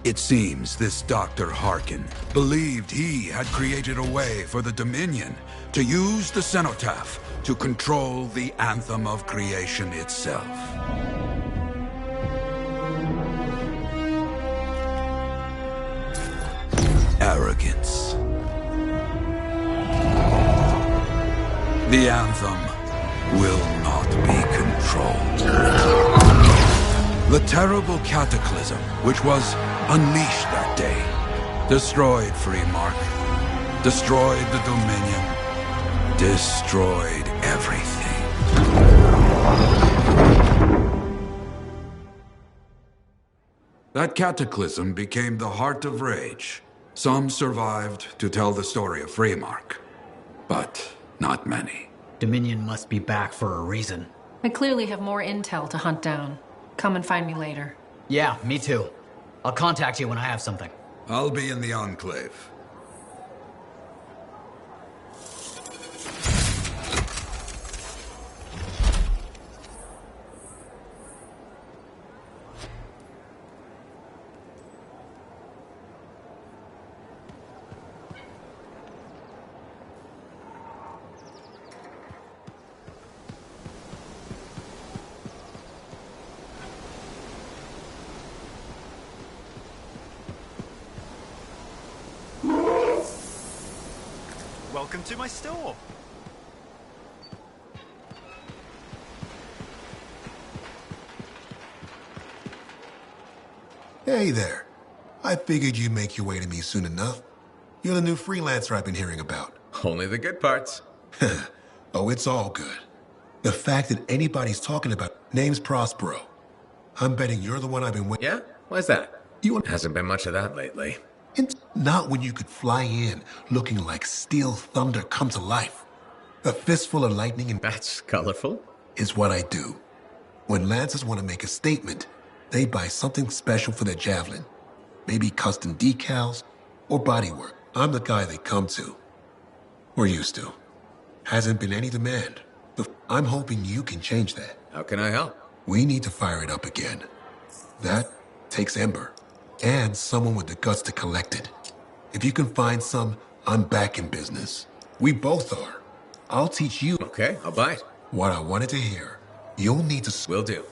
[SPEAKER 15] It seems this Dr. Harkin believed he had created a way for the Dominion to use the Cenotaph to control the Anthem of creation itself. Arrogance. The Anthem will not be controlled. The terrible cataclysm, which was unleashed that day, destroyed Freemark, destroyed the Dominion, destroyed everything. That cataclysm became the Heart of Rage. Some survived to tell the story of Freemark, but not many.
[SPEAKER 19] Dominion must be back for a reason.
[SPEAKER 14] I clearly have more intel to hunt down. Come and find me later.
[SPEAKER 19] Yeah, me too. I'll contact you when I have something.
[SPEAKER 15] I'll be in the Enclave.
[SPEAKER 10] Welcome to my store.
[SPEAKER 20] Hey there. I figured you'd make your way to me soon enough. You're the new freelancer I've been hearing about.
[SPEAKER 11] Only the good parts.
[SPEAKER 20] Oh, it's all good. The fact that anybody's talking about name's Prospero. I'm betting you're the one I've been waiting.
[SPEAKER 11] Yeah? Why's that? Hasn't been much of that lately.
[SPEAKER 20] And not when you could fly in looking like steel thunder come to life. A fistful of lightning and...
[SPEAKER 11] That's colorful.
[SPEAKER 20] Is what I do. When Lancers want to make a statement, they buy something special for their javelin. Maybe custom decals or bodywork. I'm the guy they come to. Or used to. Hasn't been any demand. I'm hoping you can change that.
[SPEAKER 11] How can I help?
[SPEAKER 20] We need to fire it up again. That takes Ember. And someone with the guts to collect it. If you can find some, I'm back in business. We both are. I'll teach you.
[SPEAKER 11] Okay, I'll bite.
[SPEAKER 20] What I wanted to hear. You'll need to...
[SPEAKER 11] Will do.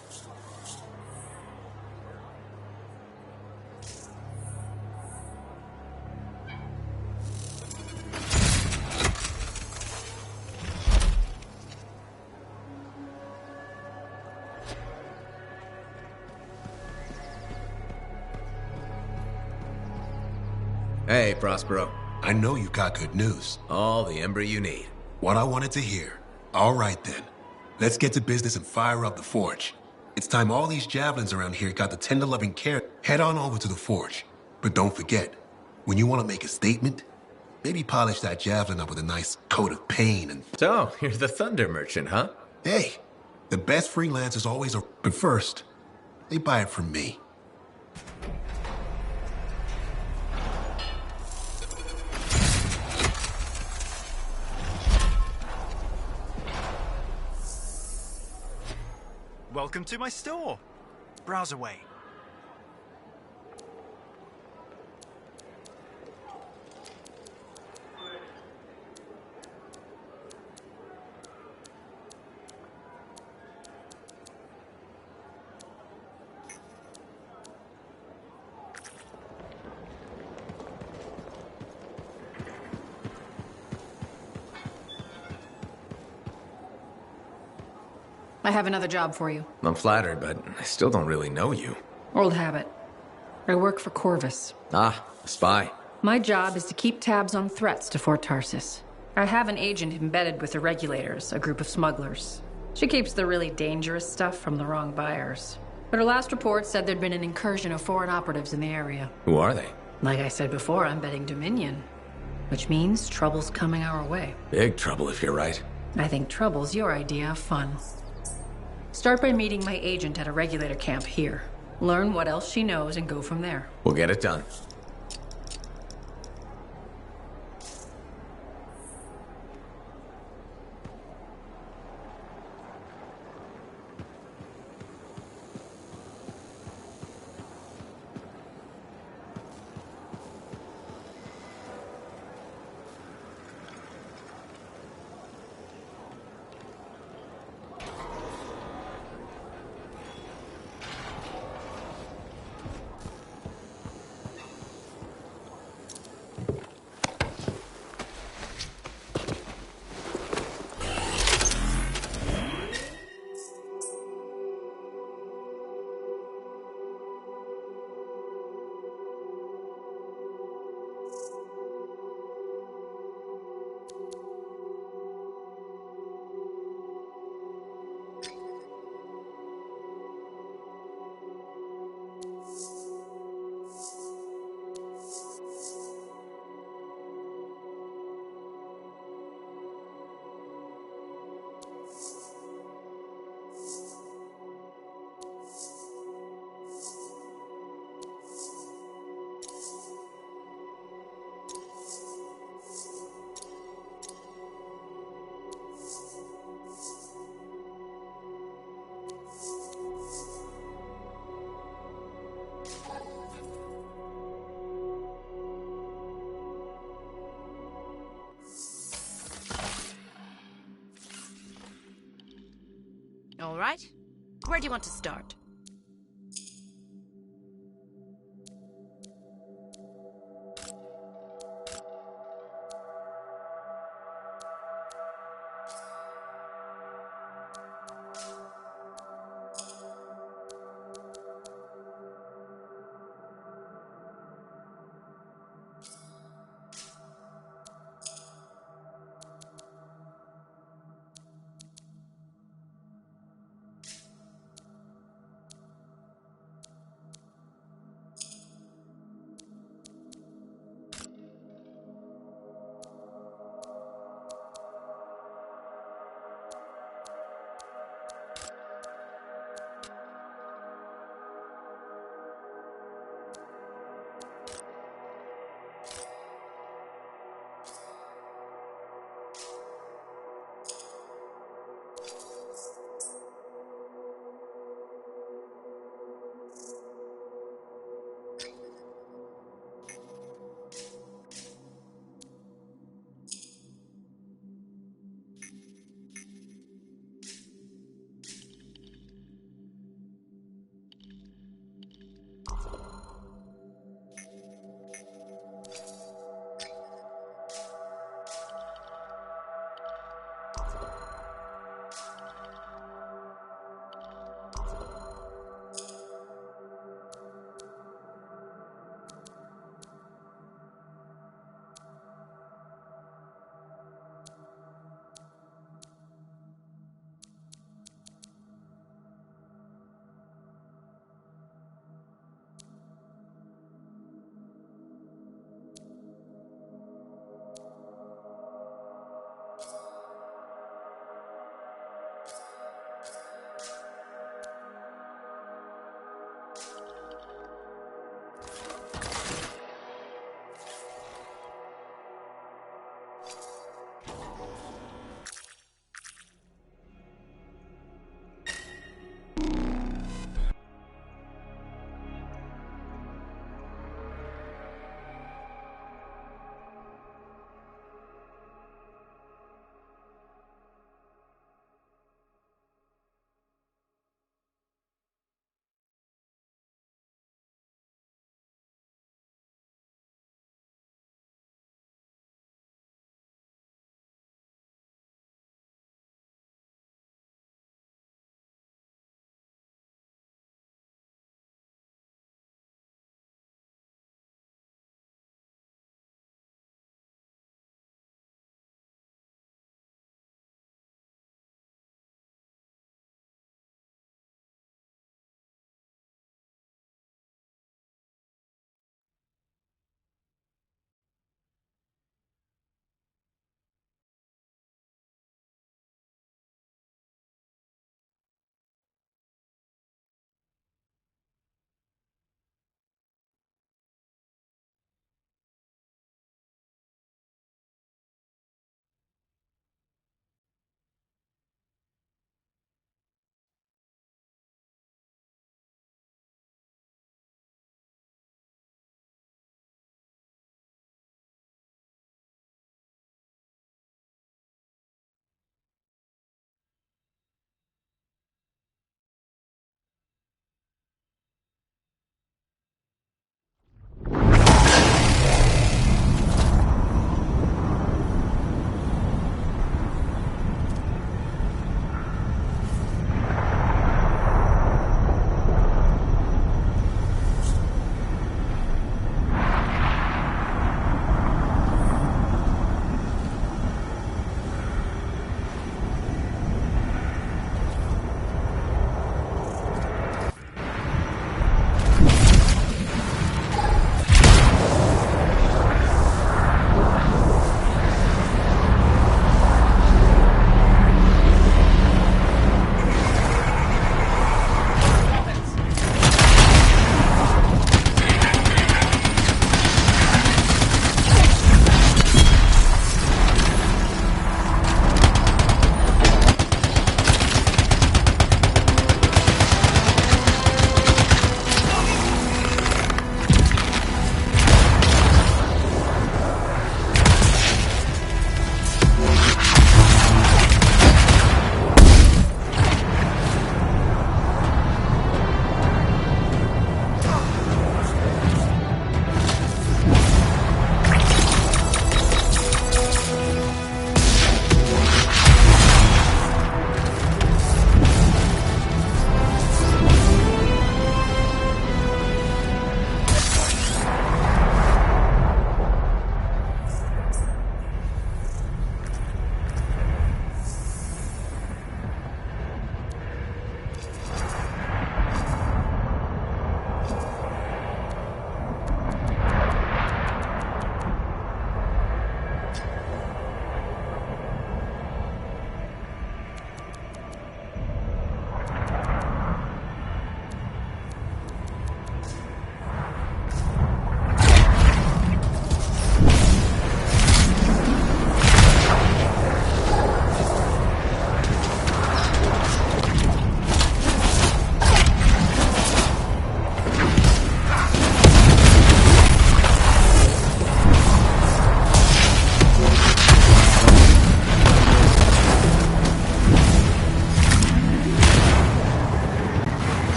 [SPEAKER 11] Hey, Prospero.
[SPEAKER 20] I know you got good news.
[SPEAKER 11] All the Ember you need.
[SPEAKER 20] What I wanted to hear. All right, then. Let's get to business and fire up the forge. It's time all these javelins around here got the tender loving care. Head on over to the forge. But don't forget, when you want to make a statement, maybe polish that javelin up with a nice coat of paint and...
[SPEAKER 11] So, you're the thunder merchant, huh?
[SPEAKER 20] Hey, the best freelancers always are... But first, they buy it from me.
[SPEAKER 21] Welcome to my store. Browse away.
[SPEAKER 14] I have another job for you.
[SPEAKER 11] I'm flattered, but I still don't really know you.
[SPEAKER 14] Old habit. I work for Corvus.
[SPEAKER 11] Ah, a spy.
[SPEAKER 14] My job is to keep tabs on threats to Fort Tarsis. I have an agent embedded with the Regulators, a group of smugglers. She keeps the really dangerous stuff from the wrong buyers. But her last report said there'd been an incursion of foreign operatives in the area.
[SPEAKER 11] Who are they?
[SPEAKER 14] Like I said before, I'm betting Dominion. Which means trouble's coming our way.
[SPEAKER 11] Big trouble if you're right.
[SPEAKER 14] I think trouble's your idea of fun. Start by meeting my agent at a Regulator camp here. Learn what else she knows and go from there.
[SPEAKER 11] We'll get it done.
[SPEAKER 22] All right. Where do you want to start?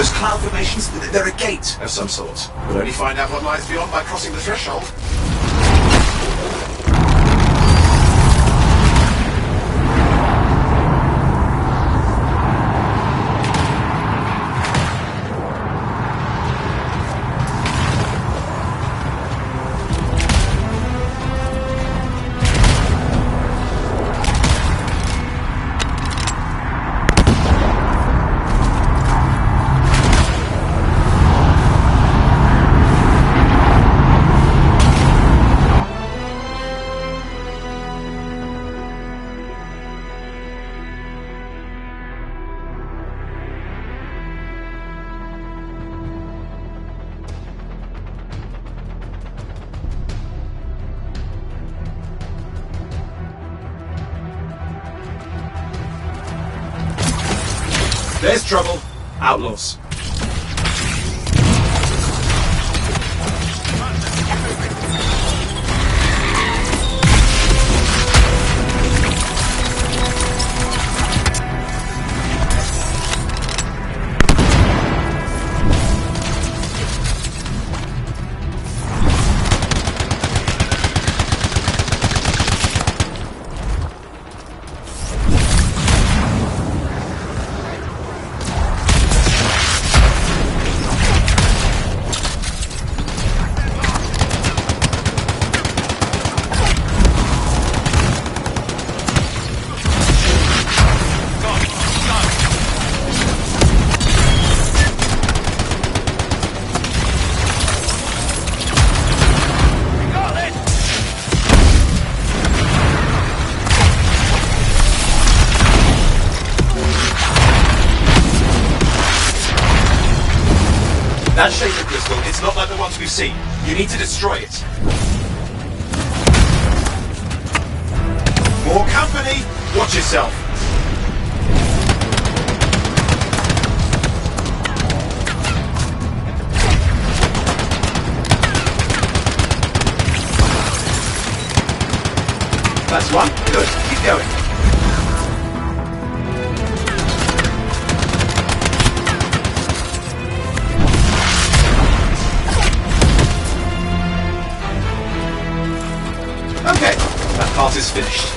[SPEAKER 18] Those cloud formations, they're a gate of some sort. We'll only find out what lies beyond by crossing the threshold. There's trouble. Outlaws. That shaper crystal, it's not like the ones we've seen. You need to destroy it. More company! Watch yourself! That's one. Good. Keep going. Okay, that part is finished.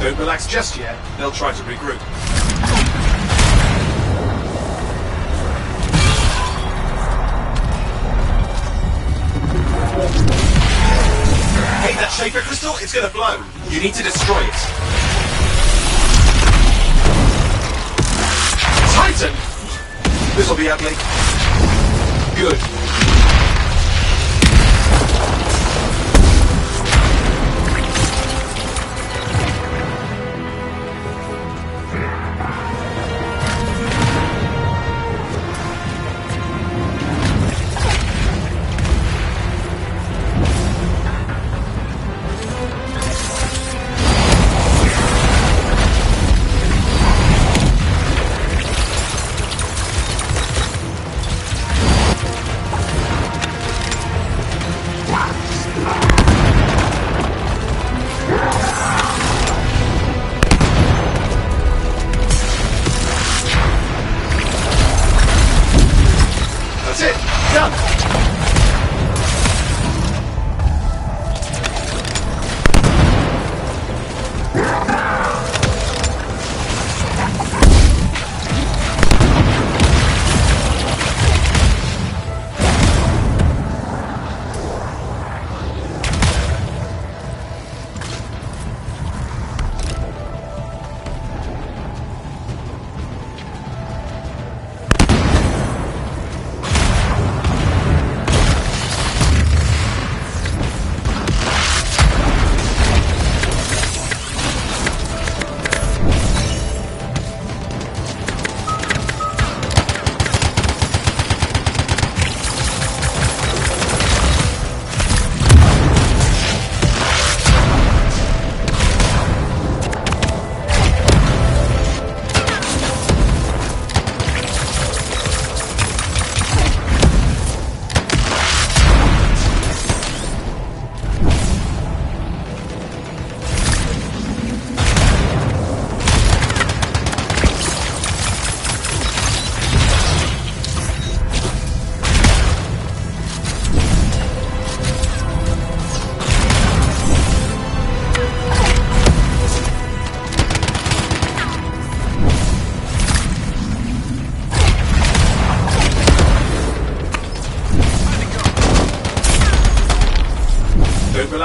[SPEAKER 18] Don't relax just yet. They'll try to regroup. Hey, that shaper crystal? It's gonna blow. You need to destroy it. Titan! This'll be ugly. Good.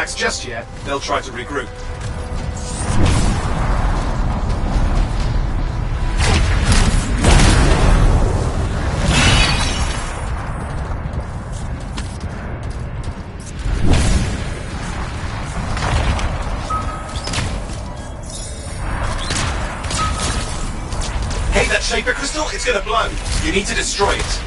[SPEAKER 18] attacks just yet, they'll try to regroup. Hey, that Shaper crystal, it's gonna blow. You need to destroy it.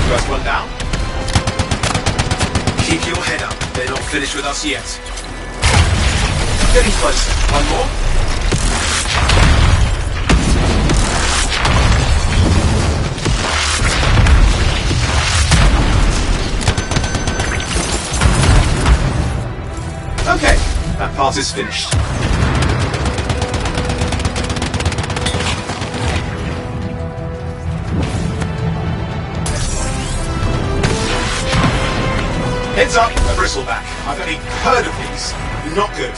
[SPEAKER 18] First one down. Keep your head up. They're not finished with us yet. Getting closer. One more. Okay, that part is finished. Heads up, a bristleback. I've only heard of these. Not good.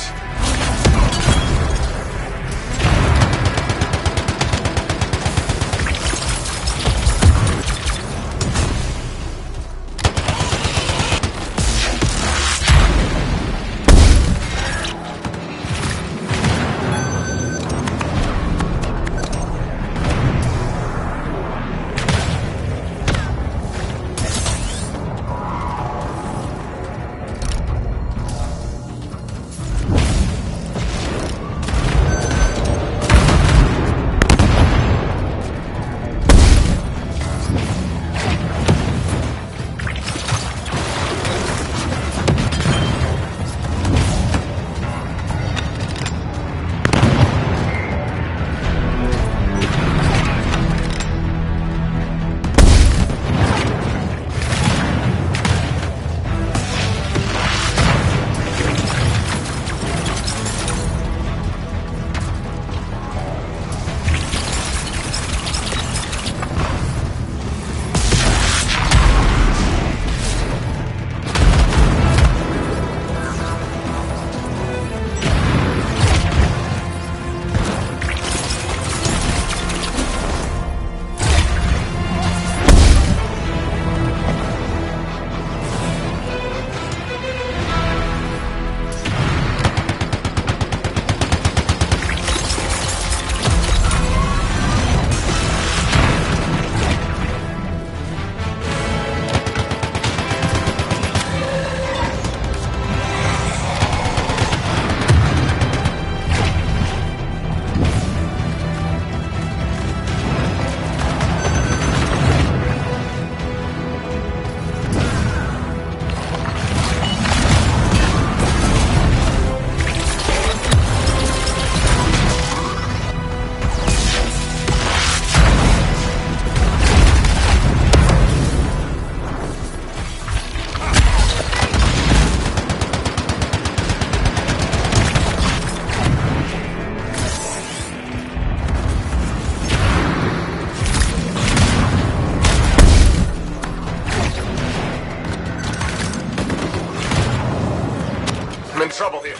[SPEAKER 18] I'm in trouble here.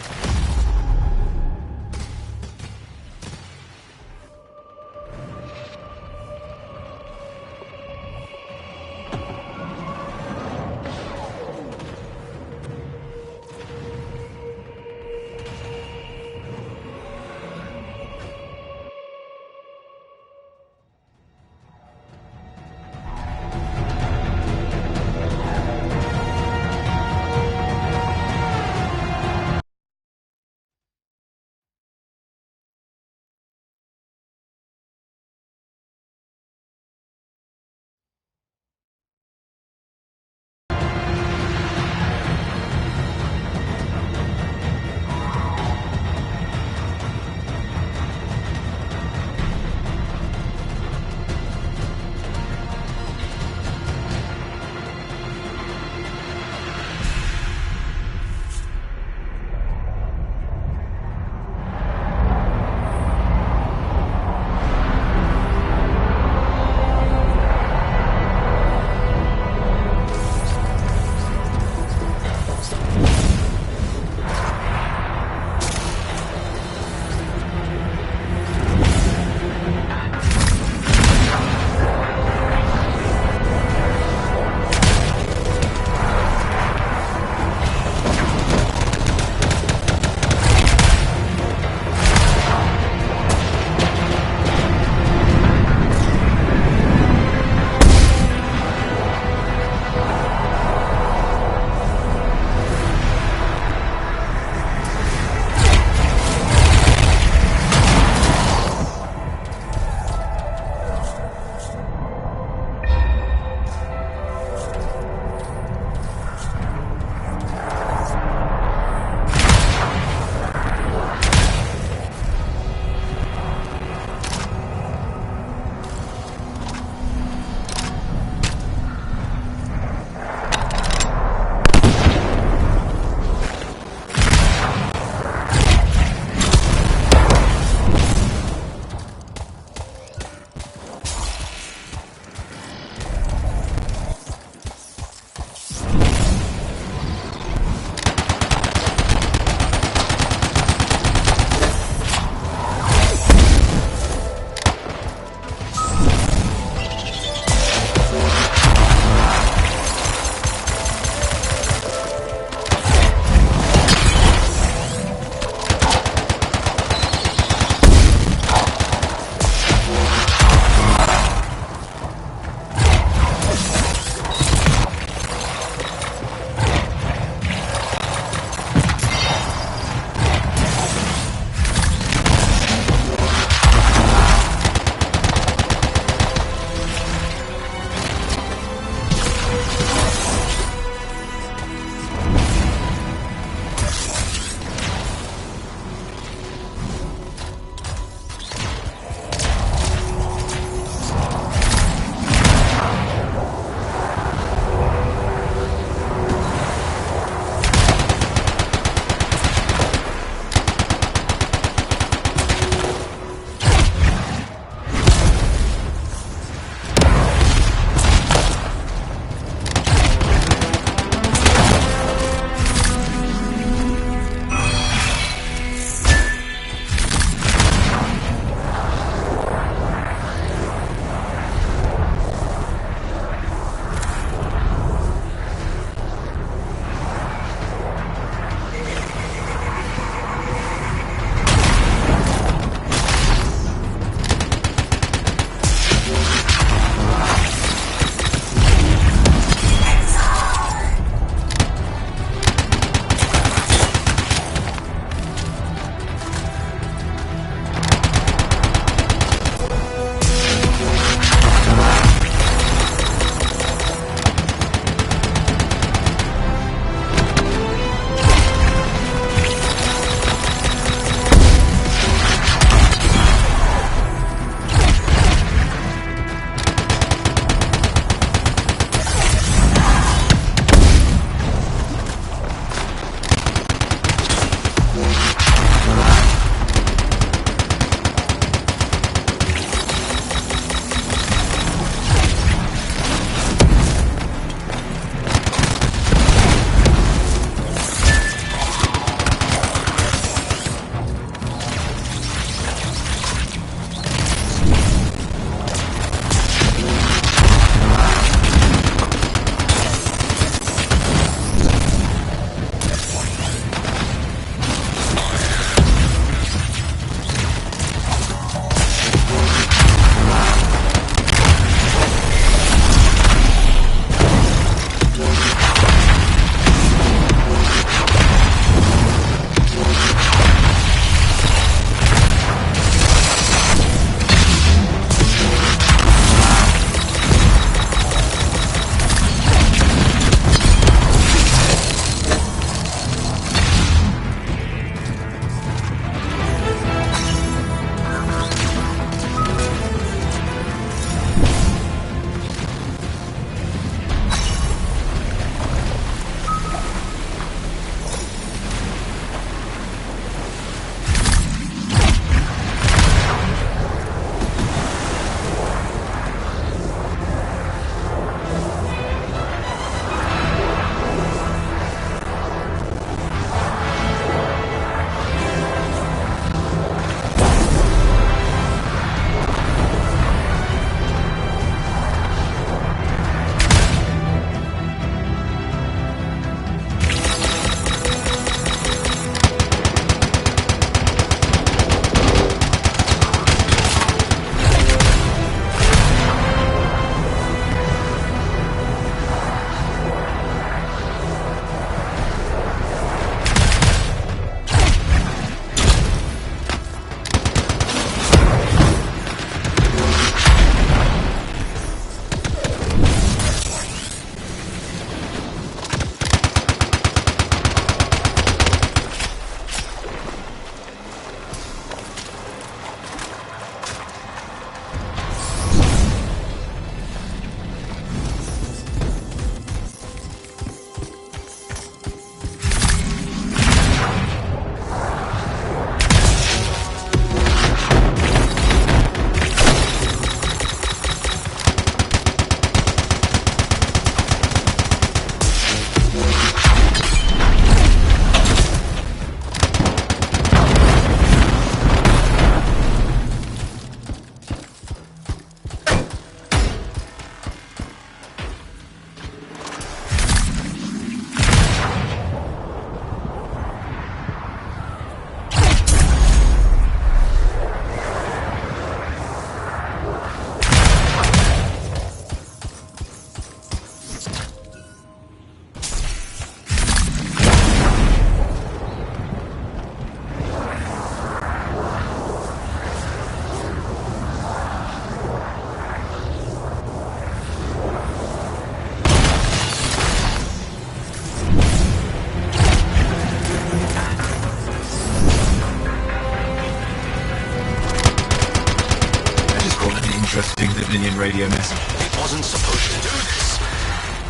[SPEAKER 18] decrypting the Minion radio message.
[SPEAKER 4] It wasn't supposed to do this.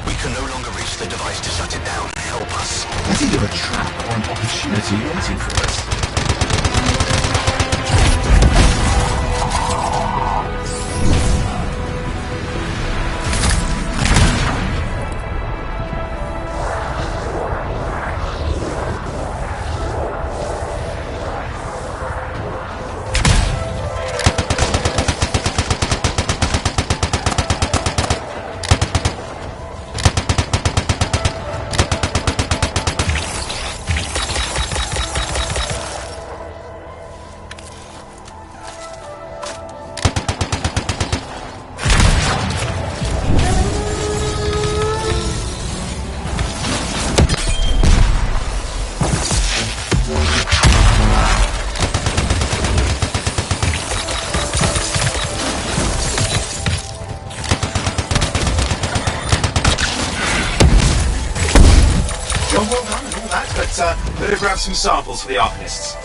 [SPEAKER 4] We can no longer reach the device to shut it down. Help us.
[SPEAKER 18] It's either a trap or an opportunity waiting for us. Well done and all that, but better grab some samples for the Arcanists.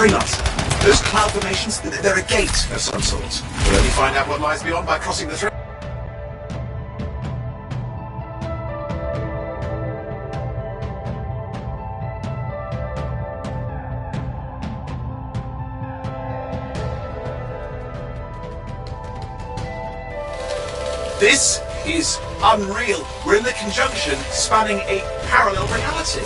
[SPEAKER 18] Freelancer. Those cloud formations, they're a gate of some sort. We'll only find out what lies beyond by crossing the threshold. This is unreal. We're in the conjunction spanning a parallel reality.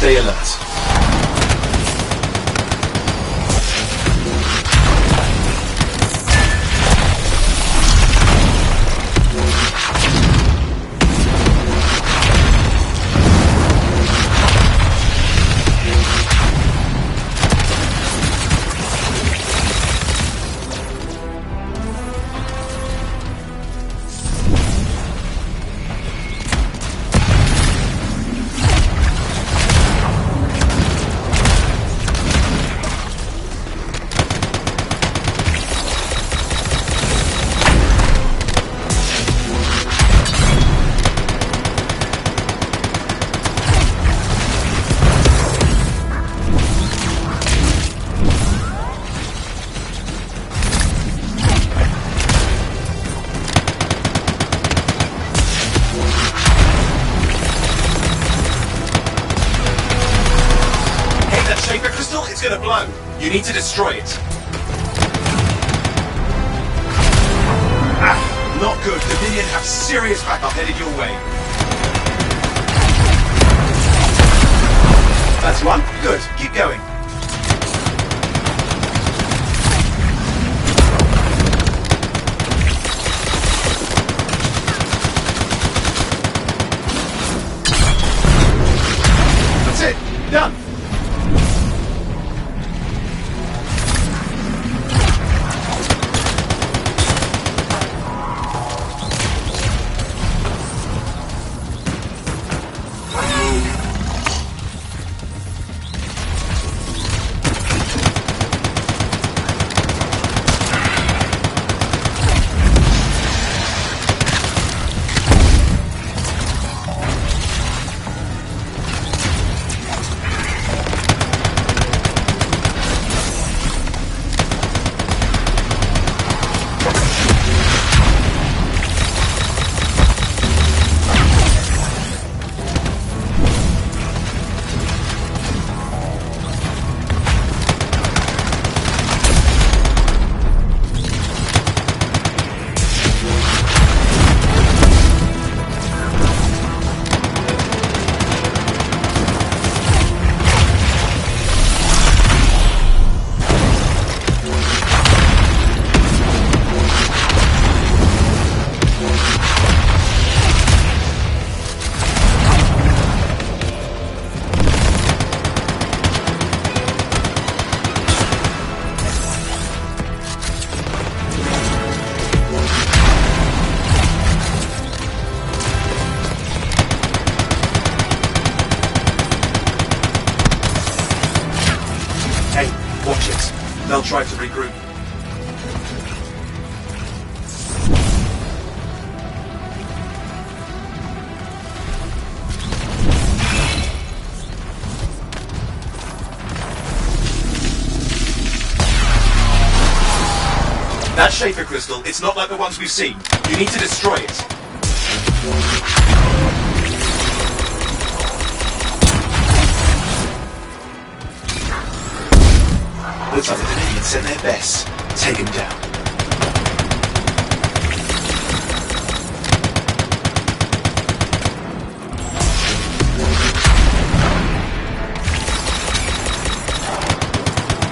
[SPEAKER 18] Stay alert. It's gonna blow. You need to destroy it. Not good. The minion have serious backup headed your way. That's one. Good. Keep going. That's it. Done. Watch it. They'll try to regroup. That Schaefer crystal, it's not like the ones we've seen. You need to destroy it. Looks like the Dominion sent their best. Take him down.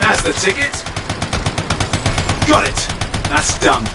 [SPEAKER 18] That's the ticket. Got it. That's done.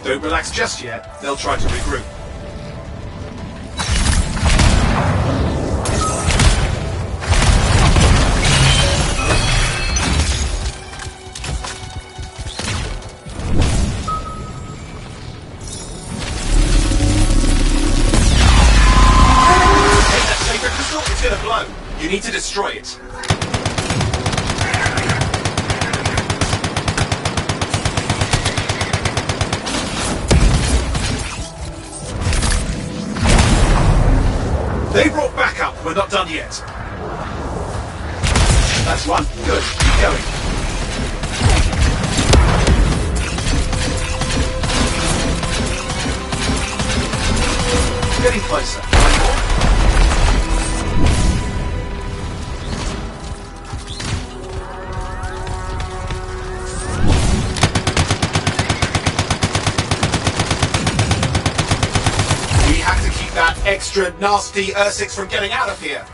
[SPEAKER 18] Don't relax just yet. They'll try to regroup. Hey, that sacred crystal, it's gonna blow. You need to destroy it. They brought backup. We're not done yet. That's one. Good. Keep going. Getting closer. One more. We have to keep that extra nasty Ursix from getting out of here.